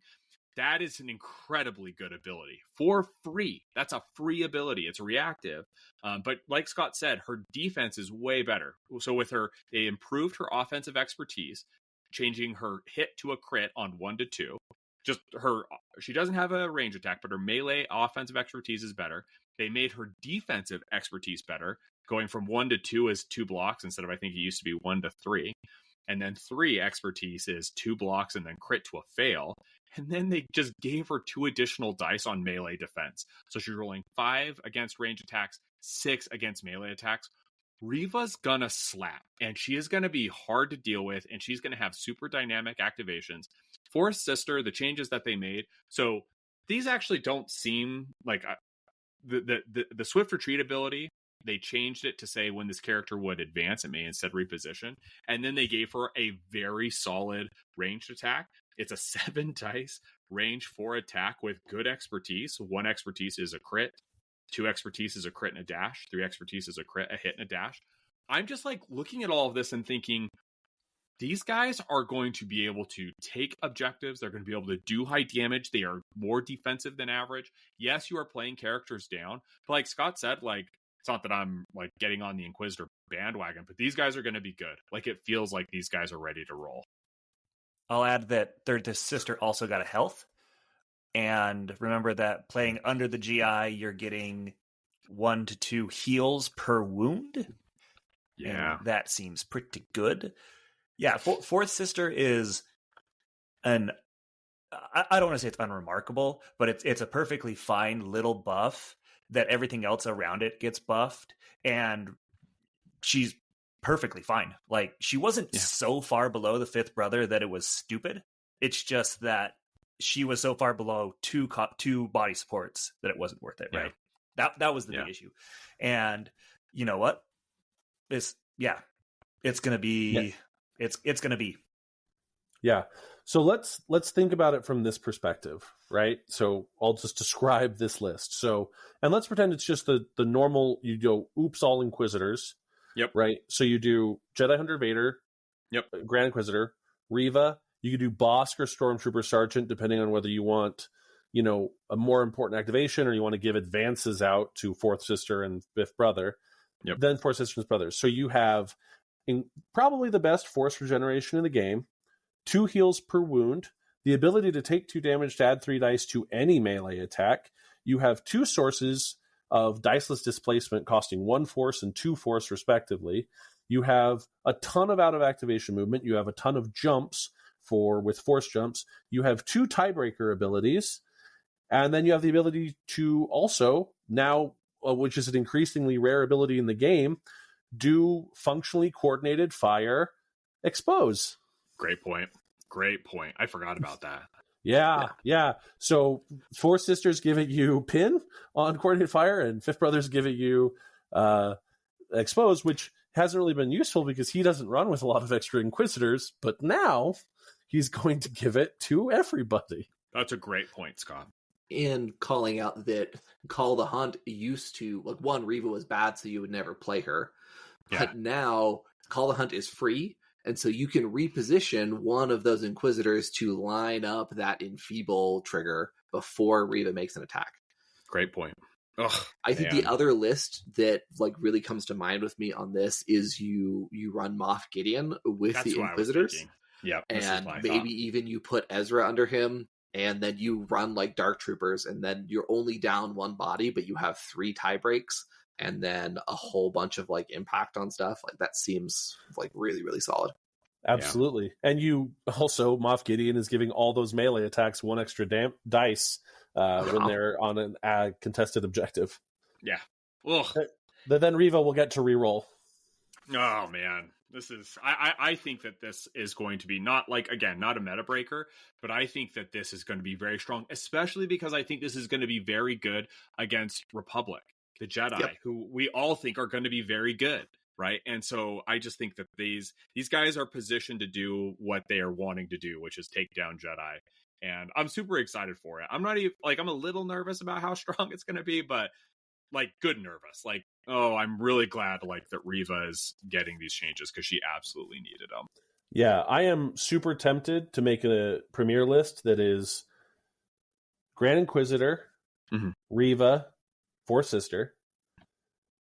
That is an incredibly good ability for free. That's a free ability. It's reactive. But like Scott said, her defense is way better. So with her, they improved her offensive expertise, changing her hit to a crit on 1 to 2. Just she doesn't have a range attack, but her melee offensive expertise is better. They made her defensive expertise better, going from 1 to 2 is 2 blocks instead of, I think it used to be 1 to 3. And then 3 expertise is 2 blocks and then crit to a fail. And then they just gave her 2 additional dice on melee defense. So she's rolling 5 against range attacks, 6 against melee attacks. Riva's gonna slap, and she is gonna be hard to deal with, and she's gonna have super dynamic activations. Fourth Sister, the changes that they made. So these actually don't seem like the Swift Retreat ability. They changed it to say when this character would advance, it may instead reposition. And then they gave her a very solid ranged attack. It's a 7 dice range 4 attack with good expertise. 1 expertise is a crit. 2 expertise is a crit and a dash. 3 expertise is a crit, a hit, and a dash. I'm just like looking at all of this and thinking, these guys are going to be able to take objectives. They're going to be able to do high damage. They are more defensive than average. Yes, you are playing characters down. But like Scott said, like, it's not that I'm like getting on the Inquisitor bandwagon, but these guys are going to be good. Like, it feels like these guys are ready to roll. I'll add that Third Sister also got a health. And remember that playing under the GI, you're getting 1 to 2 heals per wound. Yeah. And that seems pretty good. Yeah, Fourth Sister is I don't want to say it's unremarkable, but it's a perfectly fine little buff that everything else around it gets buffed. And she's perfectly fine. Like, she wasn't so far below the fifth brother that it was stupid. It's just that she was so far below two body supports that it wasn't worth it, right? That was the big issue. And you know what? It's gonna be it's gonna be. Yeah. So let's think about it from this perspective, right? So I'll just describe this list. So, and let's pretend it's just the normal, you go, oops, all Inquisitors. Yep. Right. So you do Jedi Hunter Vader. Yep. Grand Inquisitor, Reva. You could do Bosk or Stormtrooper Sergeant, depending on whether you want, a more important activation or you want to give advances out to Fourth Sister and Fifth Brother. Yep. Then Fourth Sister and Brothers. So you have probably the best force regeneration in the game, 2 heals per wound, the ability to take 2 damage to add 3 dice to any melee attack. You have 2 sources of diceless displacement costing 1 force and 2 force respectively. You have a ton of out of activation movement. You have a ton of jumps with force jumps. You have 2 tiebreaker abilities. And then you have the ability to also now, which is an increasingly rare ability in the game, do functionally coordinated fire expose. Great point. I forgot about that. Yeah. So Four Sisters giving you pin on coordinated fire, and Fifth Brother's giving you expose, which hasn't really been useful because he doesn't run with a lot of extra Inquisitors, but now he's going to give it to everybody. That's a great point, Scott. And calling out that Call the Hunt used to, like, one, Reva was bad, so you would never play her. But now Call the Hunt is free, and so you can reposition one of those Inquisitors to line up that enfeeble trigger before Reva makes an attack. Great point. I think the other list that really comes to mind with me on this is you run Moff Gideon with the Inquisitors. Yeah, and maybe even you put Ezra under him, and then you run Dark Troopers, and then you're only down 1 body, but you have 3 tie breaks, and then a whole bunch of impact on stuff. That seems really, really solid. Absolutely. Yeah. And you also, Moff Gideon is giving all those melee attacks 1 extra dice when they're on a contested objective. Yeah. Ugh. Then Reva will get to reroll. Oh, man. This is I think that this is going to be not like, again, not a meta breaker, but I think that this is going to be very strong, especially because I think this is going to be very good against Republic, the Jedi, who we all think are going to be very good, right? And so I just think that these guys are positioned to do what they are wanting to do, which is take down Jedi. And I'm super excited for it. I'm not even like, I'm a little nervous about how strong it's going to be, but like good nervous. Like, oh, I'm really glad like that Reva is getting these changes because she absolutely needed them. Yeah, I am super tempted to make a premiere list that is Grand Inquisitor, Reva, Force Sister,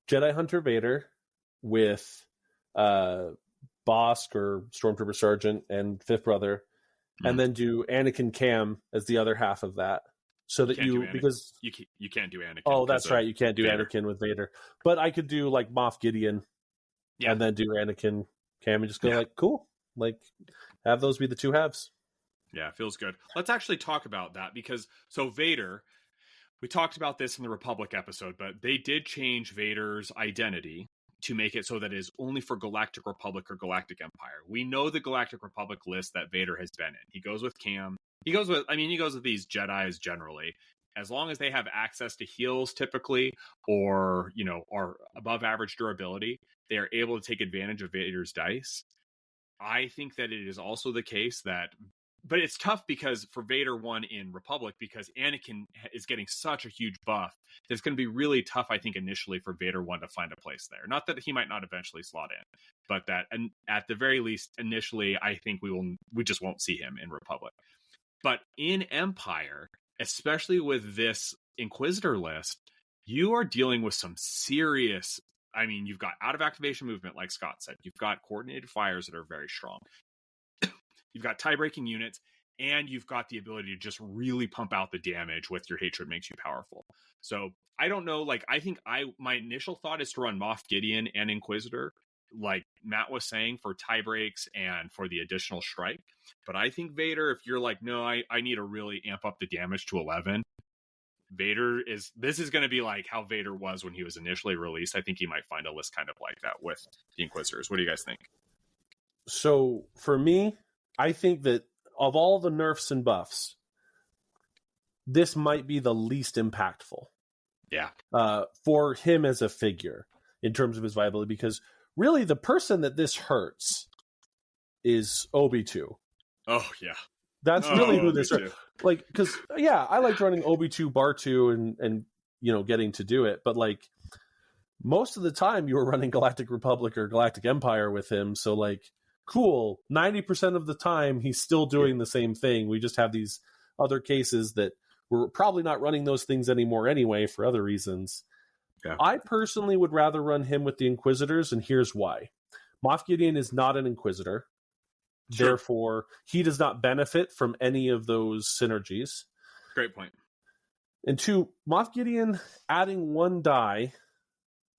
Jedi Hunter Vader with Bosk or Stormtrooper Sergeant and Fifth Brother, and then do Anakin Cam as the other half of that. So that because you can't do Anakin. Oh, that's right. You can't do Vader. Anakin with Vader. But I could do like Moff Gideon, and then do Anakin Cam and just go like, cool, like have those be the two halves. Yeah, feels good. Let's actually talk about that because so Vader, we talked about this in the Republic episode, but they did change Vader's identity to make it so that it is only for Galactic Republic or Galactic Empire. We know the Galactic Republic list that Vader has been in. He goes with Cam. He goes with these Jedis generally. As long as they have access to heals typically, or, are above average durability, they are able to take advantage of Vader's dice. I think that it is also the case that, but it's tough because for Vader 1 in Republic, because Anakin is getting such a huge buff, it's going to be really tough, I think, initially for Vader 1 to find a place there. Not that he might not eventually slot in, but that, and at the very least, initially, I think we just won't see him in Republic. But in Empire, especially with this Inquisitor list, you are dealing with some serious, you've got out of activation movement, like Scott said. You've got coordinated fires that are very strong. You've got tie-breaking units, and you've got the ability to just really pump out the damage with your Hatred Makes You Powerful. So I don't know, I think my initial thought is to run Moff Gideon and Inquisitor, like Matt was saying, for tie breaks and for the additional strike. But I think Vader, if you're like, no, I need to really amp up the damage to 11, this is going to be like how Vader was when he was initially released. I think he might find a list kind of like that with the Inquisitors. What do you guys think? So for me, I think that of all the nerfs and buffs, this might be the least impactful. Yeah. For him as a figure in terms of his viability, because really the person that this hurts is Obi-2. Oh, yeah. That's really who this hurts. Like, because, I liked running Obi-2, Bar-2 and getting to do it. But, like, most of the time you were running Galactic Republic or Galactic Empire with him. So, like, cool. 90% of the time he's still doing the same thing. We just have these other cases that we're probably not running those things anymore anyway for other reasons. Yeah. I personally would rather run him with the Inquisitors, and here's why. Moff Gideon is not an Inquisitor. Sure. Therefore, he does not benefit from any of those synergies. Great point. And 2, Moff Gideon adding 1 die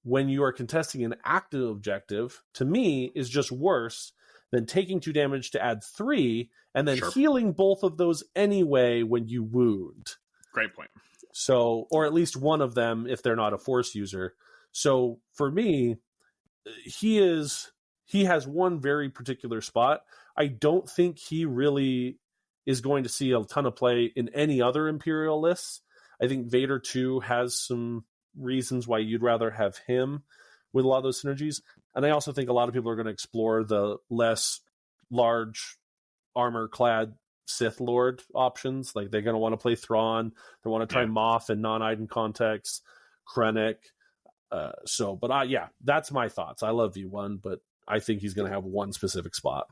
when you are contesting an active objective, to me, is just worse than taking 2 damage to add 3, and then healing both of those anyway when you wound. Great point. So, or at least one of them if they're not a Force user. So for me, he has one very particular spot. I don't think he really is going to see a ton of play in any other Imperial lists. I think Vader 2 has some reasons why you'd rather have him with a lot of those synergies. And I also think a lot of people are going to explore the less large armor-clad Sith Lord options. Like, they're going to want to play Thrawn. They want to try Moff in non-Iden contexts, Krennic. That's my thoughts. I love V1, but I think he's going to have one specific spot.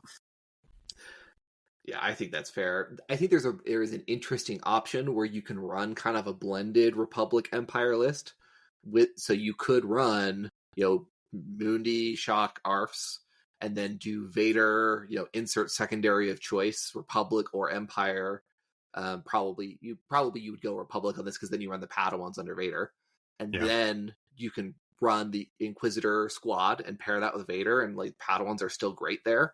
Yeah, I think that's fair. I think there is an interesting option where you can run kind of a blended Republic Empire list so you could run, Mundi, Shock, Arfs, and then do Vader, insert secondary of choice, Republic or Empire. Probably you would go Republic on this because then you run the Padawans under Vader. And then you can run the Inquisitor squad and pair that with Vader, and like Padawans are still great there.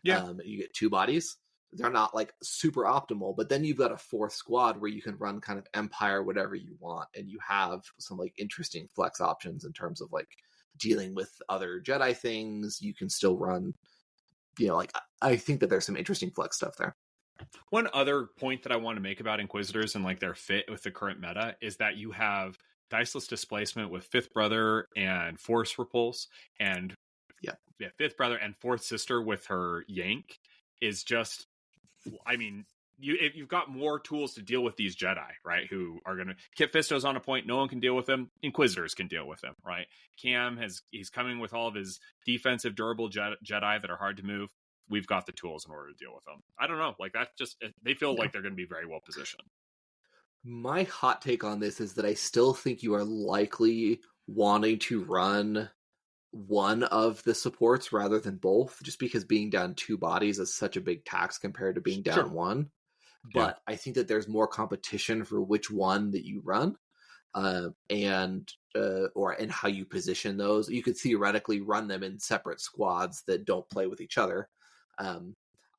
Yeah. You get 2 bodies. they're not like super optimal, but then you've got a fourth squad where you can run kind of Empire whatever you want, and you have some like interesting flex options in terms of like dealing with other Jedi things. You can still run, like I think that there's some interesting flex stuff there. One other point that I want to make about Inquisitors and like their fit with the current meta is that you have diceless displacement with Fifth Brother and Force Repulse, and Fifth Brother and Fourth Sister with her Yank is just, I mean, you've got more tools to deal with these Jedi, right? Who are going to... Kit Fisto's on a point. No one can deal with him. Inquisitors can deal with him, right? Cam he's coming with all of his defensive, durable Jedi that are hard to move. We've got the tools in order to deal with them. I don't know. Like that just... They feel like they're going to be very well positioned. My hot take on this is that I still think you are likely wanting to run one of the supports rather than both, just because being down 2 bodies is such a big tax compared to being down 1. But I think that there's more competition for which one that you run, and how you position those. You could theoretically run them in separate squads that don't play with each other.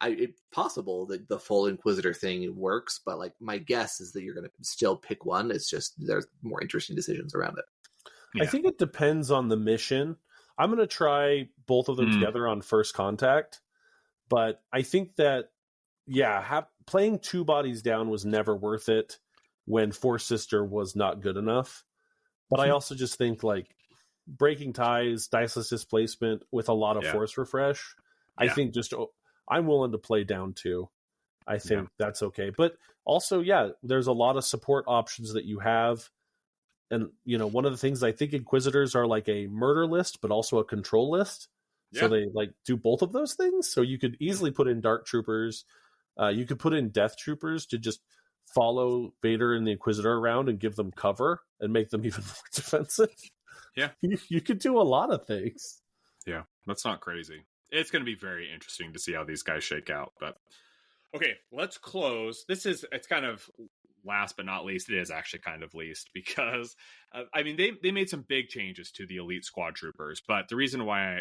It's possible that the full Inquisitor thing works, but like my guess is that you're going to still pick one. It's just there's more interesting decisions around it. I think it depends on the mission. I'm going to try both of them together on first contact, but I think that, playing 2 bodies down was never worth it when Force Sister was not good enough. But I also just think like breaking ties, diceless displacement with a lot of force refresh, I think just I'm willing to play down 2. I think that's okay. But also, there's a lot of support options that you have. And, one of the things I think Inquisitors are like a murder list, but also a control list. Yeah. So they like do both of those things. So you could easily put in Dark Troopers. You could put in Death Troopers to just follow Vader and the Inquisitor around and give them cover and make them even more defensive. Yeah. You could do a lot of things. Yeah, that's not crazy. It's going to be very interesting to see how these guys shake out. But okay, let's close. It's kind of last but not least. It is actually kind of least because, they made some big changes to the Elite Squad Troopers. But the reason why,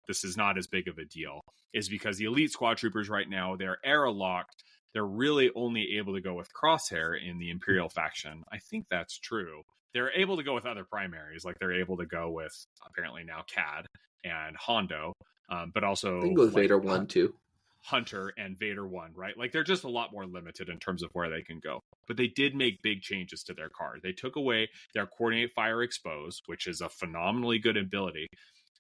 this is not as big of a deal is because the Elite Squad Troopers right now, they're era locked. They're really only able to go with Crosshair in the Imperial faction. I think that's true. They're able to go with other primaries. Like they're able to go with apparently now Cad and Hondo, but also... They can go with Vader 1 too. Hunter and Vader 1, right? Like they're just a lot more limited in terms of where they can go. But they did make big changes to their card. They took away their Coordinate Fire Expose, which is a phenomenally good ability.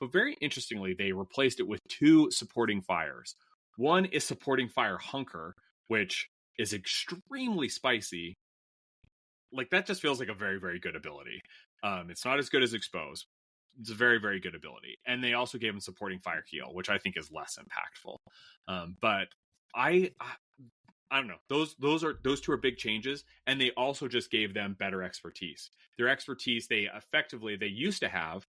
But very interestingly, they replaced it with 2 supporting fires. One is Supporting Fire Hunker, which is extremely spicy. Like that just feels like a very, very good ability. It's not as good as Expose. It's a very, very good ability. And they also gave him Supporting Fire Heal, which I think is less impactful. But I don't know. Those 2 are big changes. And they also just gave them better expertise. Their expertise, they used to have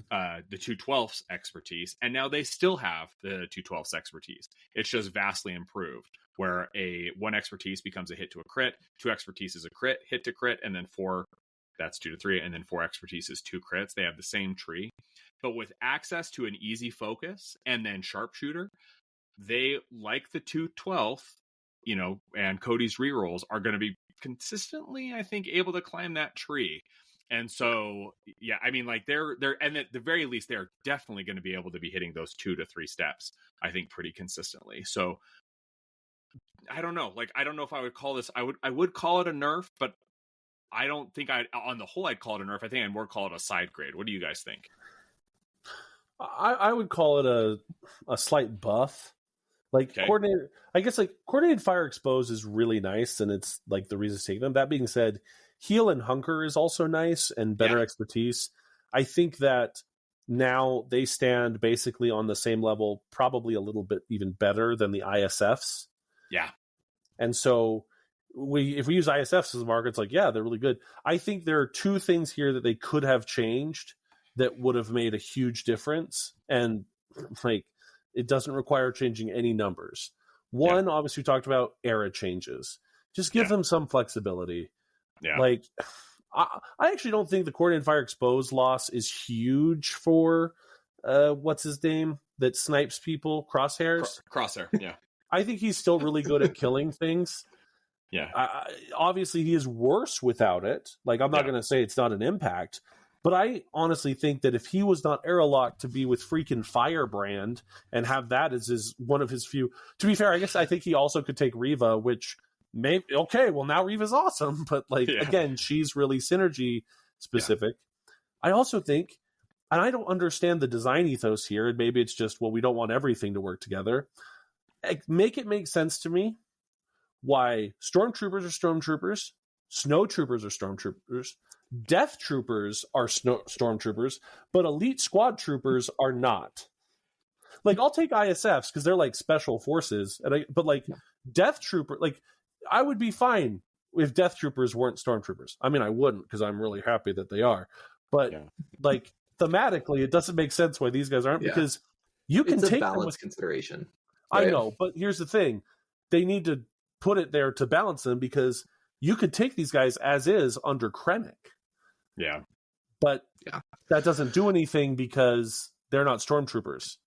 the 2/12 expertise, and now they still have the 2/12 expertise. It's just vastly improved, where 1 expertise becomes a hit to a crit, 2 expertise is a crit, hit to crit, and then 4... That's 2 to 3, and then 4 expertise is 2 crits. They have the same tree, but with access to an easy focus and then sharpshooter, they, like the 2/12, and Cody's rerolls, are going to be consistently, I think, able to climb that tree. And so, they're and at the very least, they're definitely going to be able to be hitting those 2 to 3 steps, I think, pretty consistently. So I don't know. Like, I don't know if I would call this. I would call it a nerf, but I don't think on the whole, I'd call it a nerf. I think I'd more call it a side grade. What do you guys think? I would call it a slight buff. Like coordinated, I guess like Coordinated Fire Expose is really nice, and it's like the reason to take them. That being said, Heal and Hunker is also nice and better expertise. I think that now they stand basically on the same level, probably a little bit even better than the ISFs. Yeah. And so if we use ISFs as a marker, it's like, they're really good. I think there are 2 things here that they could have changed that would have made a huge difference. And like, it doesn't require changing any numbers. One, obviously we talked about era changes. Just give them some flexibility. Yeah. Like, I actually don't think the Coordinated Fire Expose loss is huge for what's his name that snipes people, Crosshairs. Crosshair, yeah. I think he's still really good at killing things. Yeah. Obviously, he is worse without it. Like, I'm not going to say it's not an impact, but I honestly think that if he was not airlocked to be with freaking Firebrand and have that as one of his few... To be fair, I guess I think he also could take Reva, which now Reva's awesome, but again, she's really synergy specific. I also think, and I don't understand the design ethos here, and maybe it's just, well, we don't want everything to work together. Make it make sense to me why stormtroopers are stormtroopers, snow troopers are stormtroopers, death troopers are stormtroopers, but elite squad troopers are not. Like, I'll take ISFs because they're like special forces, but death trooper, I would be fine if death troopers weren't stormtroopers. I mean, I wouldn't, because I'm really happy that they are, but thematically, it doesn't make sense why these guys aren't, because you can take them with consideration. Right? I know, but here's the thing: they need to put it there to balance them, because you could take these guys as is under Krennic. Yeah. But that doesn't do anything because they're not stormtroopers.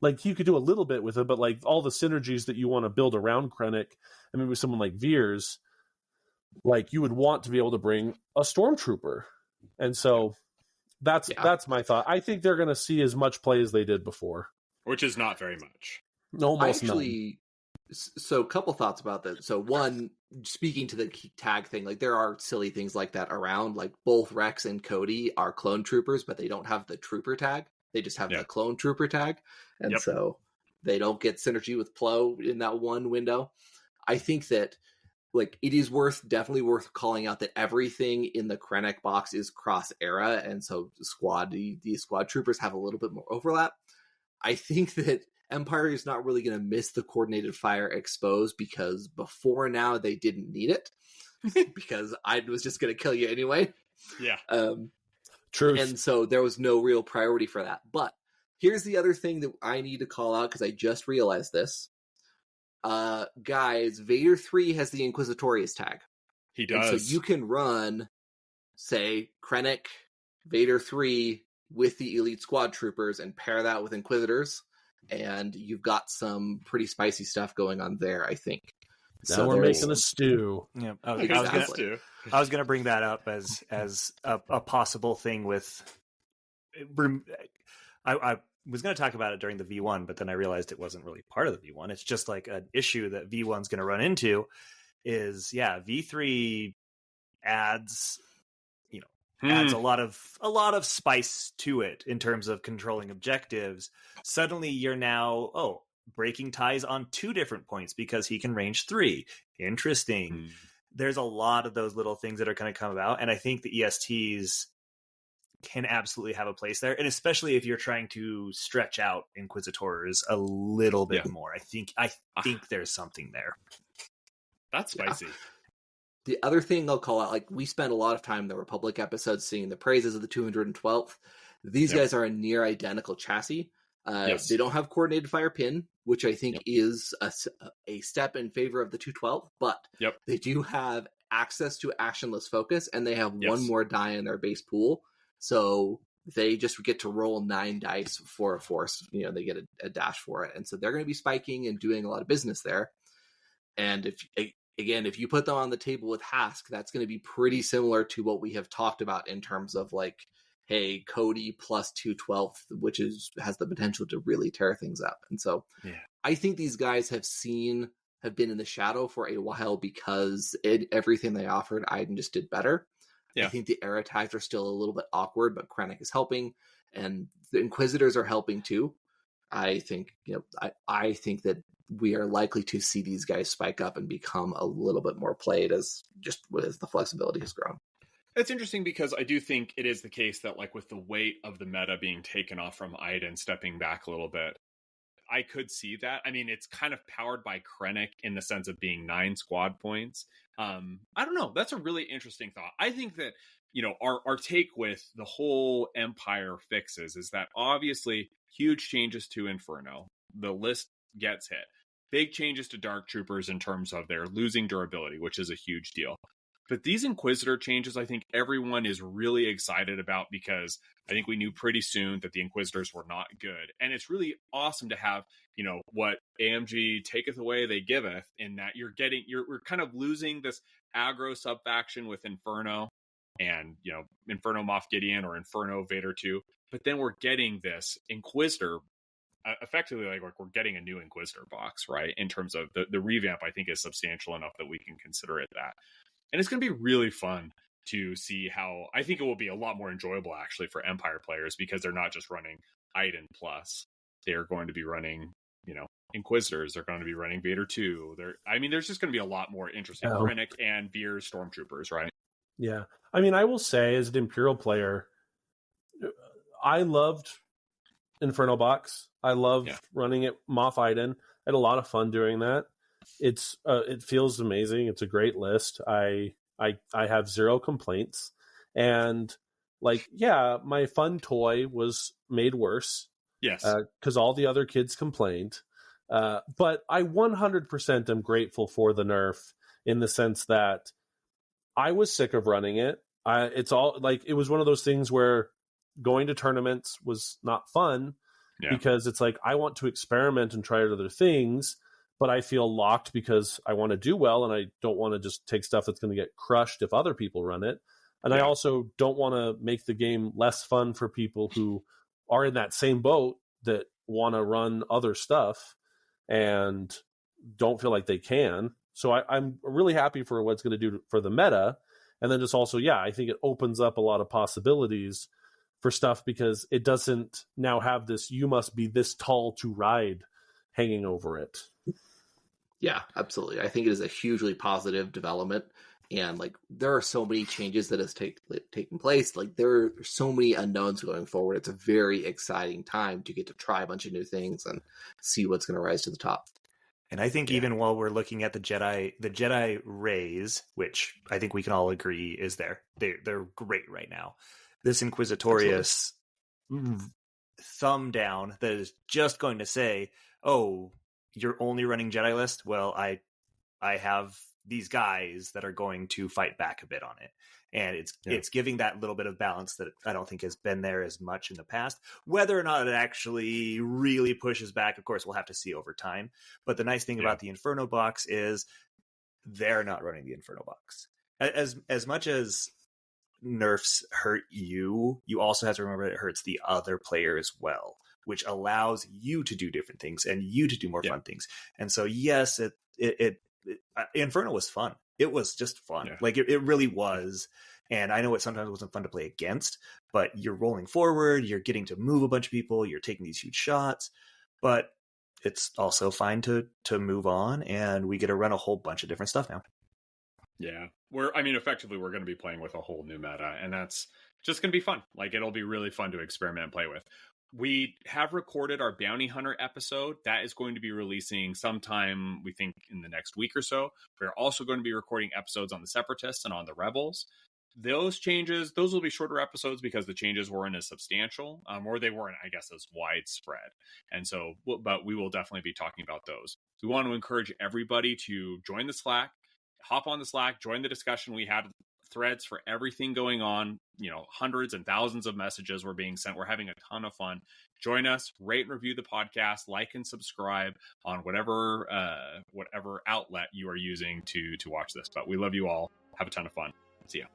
Like, you could do a little bit with it, but all the synergies that you want to build around Krennic, I mean, with someone like Veers, you would want to be able to bring a stormtrooper. And so that's my thought. I think they're going to see as much play as they did before. Which is not very much. Almost none. So a couple thoughts about that. So one, speaking to the tag thing, there are silly things like that around. Both Rex and Cody are clone troopers, but they don't have the trooper tag. They just have the clone trooper tag. And so they don't get synergy with Plo in that one window. I think that it is definitely worth calling out that everything in the Krennic box is cross era. And so the squad troopers have a little bit more overlap. I think that Empire is not really going to miss the coordinated fire expose, because before now they didn't need it because I was just going to kill you anyway. Yeah. True. And so there was no real priority for that. But here's the other thing that I need to call out, because I just realized this. Guys, Vader 3 has the Inquisitorius tag. He does. And so you can run, say, Krennic, Vader 3 with the elite squad troopers and pair that with Inquisitors, and you've got some pretty spicy stuff going on there, I think. Now we're making a stew. Yeah, exactly. I was going to bring that up as a possible thing with. I was going to talk about it during the V1, but then I realized it wasn't really part of the V1. It's just an issue that V1's going to run into. Is V3 adds a lot of spice to it in terms of controlling objectives. Suddenly you're now breaking ties on 2 different points because he can range 3. Interesting. There's a lot of those little things that are going to come about, and I think the ESTs can absolutely have a place there, and especially if you're trying to stretch out Inquisitors a little bit more. I think there's something there. That's spicy. The other thing I'll call out, we spent a lot of time in the Republic episode singing the praises of the 212th. These guys are a near identical chassis. They don't have coordinated fire pin, which I think is a step in favor of the 212, but they do have access to actionless focus, and they have one more die in their base pool. So they just get to roll 9 dice for a force. They get a dash for it. And so they're going to be spiking and doing a lot of business there. And if you put them on the table with Hask, that's going to be pretty similar to what we have talked about in terms of hey, Cody plus 212, which has the potential to really tear things up. And so I think these guys have been in the shadow for a while because everything they offered, Iden just did better. I think the era tags are still a little bit awkward, but Krennic is helping, and the Inquisitors are helping too. I think I think that we are likely to see these guys spike up and become a little bit more played as the flexibility has grown. It's interesting because I do think it is the case that with the weight of the meta being taken off from Iden stepping back a little bit, I could see that. I mean, it's kind of powered by Krennic in the sense of being 9 squad points. I don't know. That's a really interesting thought. I think that, our take with the whole Empire fixes is that obviously huge changes to Inferno. The list gets hit. Big changes to Dark Troopers in terms of their losing durability, which is a huge deal. But these Inquisitor changes, I think everyone is really excited about, because I think we knew pretty soon that the Inquisitors were not good. And it's really awesome to have, what AMG taketh away, they giveth, in that we're kind of losing this aggro sub-faction with Inferno and, Inferno Moff Gideon or Inferno Vader 2. But then we're getting this Inquisitor, effectively like we're getting a new Inquisitor box, right? In terms of the revamp, I think is substantial enough that we can consider it that. And it's going to be really fun to see how, I think it will be a lot more enjoyable actually for Empire players, because they're not just running Iden Plus. They're going to be running, Inquisitors. They're going to be running Vader 2. There's just going to be a lot more interesting Krennic and Veer stormtroopers, right? Yeah. I will say, as an Imperial player, I loved Inferno Box. I loved running it Moff Iden. I had a lot of fun doing that. It feels amazing. It's a great list. I have zero complaints. And my fun toy was made worse. Yes. Because all the other kids complained. But I 100% am grateful for the nerf, in the sense that I was sick of running it. It's all it was one of those things where going to tournaments was not fun, because it's I want to experiment and try other things, but I feel locked because I want to do well, and I don't want to just take stuff that's going to get crushed if other people run it. And I also don't want to make the game less fun for people who are in that same boat that want to run other stuff and don't feel like they can. So I'm really happy for what it's going to do for the meta. And then just also, I think it opens up a lot of possibilities for stuff, because it doesn't now have this, you must be this tall to ride hanging over it. Yeah, absolutely. I think it is a hugely positive development. And there are so many changes that has taken place. There are so many unknowns going forward. It's a very exciting time to get to try a bunch of new things and see what's going to rise to the top. And I think even while we're looking at the Jedi rays, which I think we can all agree is there, they're great right now. This Inquisitorius thumb down that is just going to say, "Oh, you're only running Jedi list? Well, I have these guys that are going to fight back a bit on it." And it's giving that little bit of balance that I don't think has been there as much in the past. Whether or not it actually really pushes back, of course, we'll have to see over time. But the nice thing about the Inferno box is they're not running the Inferno box. As much as nerfs hurt you also have to remember it hurts the other player as well, which allows you to do different things and you to do more fun things. And so, yes, it Inferno was fun. It was just fun. Yeah. It really was. And I know it sometimes wasn't fun to play against, but you're rolling forward, you're getting to move a bunch of people, you're taking these huge shots, but it's also fine to move on, and we get to run a whole bunch of different stuff now. Yeah. Effectively, we're going to be playing with a whole new meta, and that's just going to be fun. It'll be really fun to experiment and play with. We have recorded our Bounty Hunter episode. That is going to be releasing sometime, we think, in the next week or so. We're also going to be recording episodes on the Separatists and on the Rebels. Those will be shorter episodes because the changes weren't as substantial, or they weren't, I guess, as widespread. And so, but we will definitely be talking about those. We want to encourage everybody to join the Slack, hop on the Slack, join the discussion. We had threads for everything going on, hundreds and thousands of messages were being sent. We're having a ton of fun. Join us, rate and review the podcast, like and subscribe on whatever outlet you are using to watch this. But we love you all. Have a ton of fun. See ya.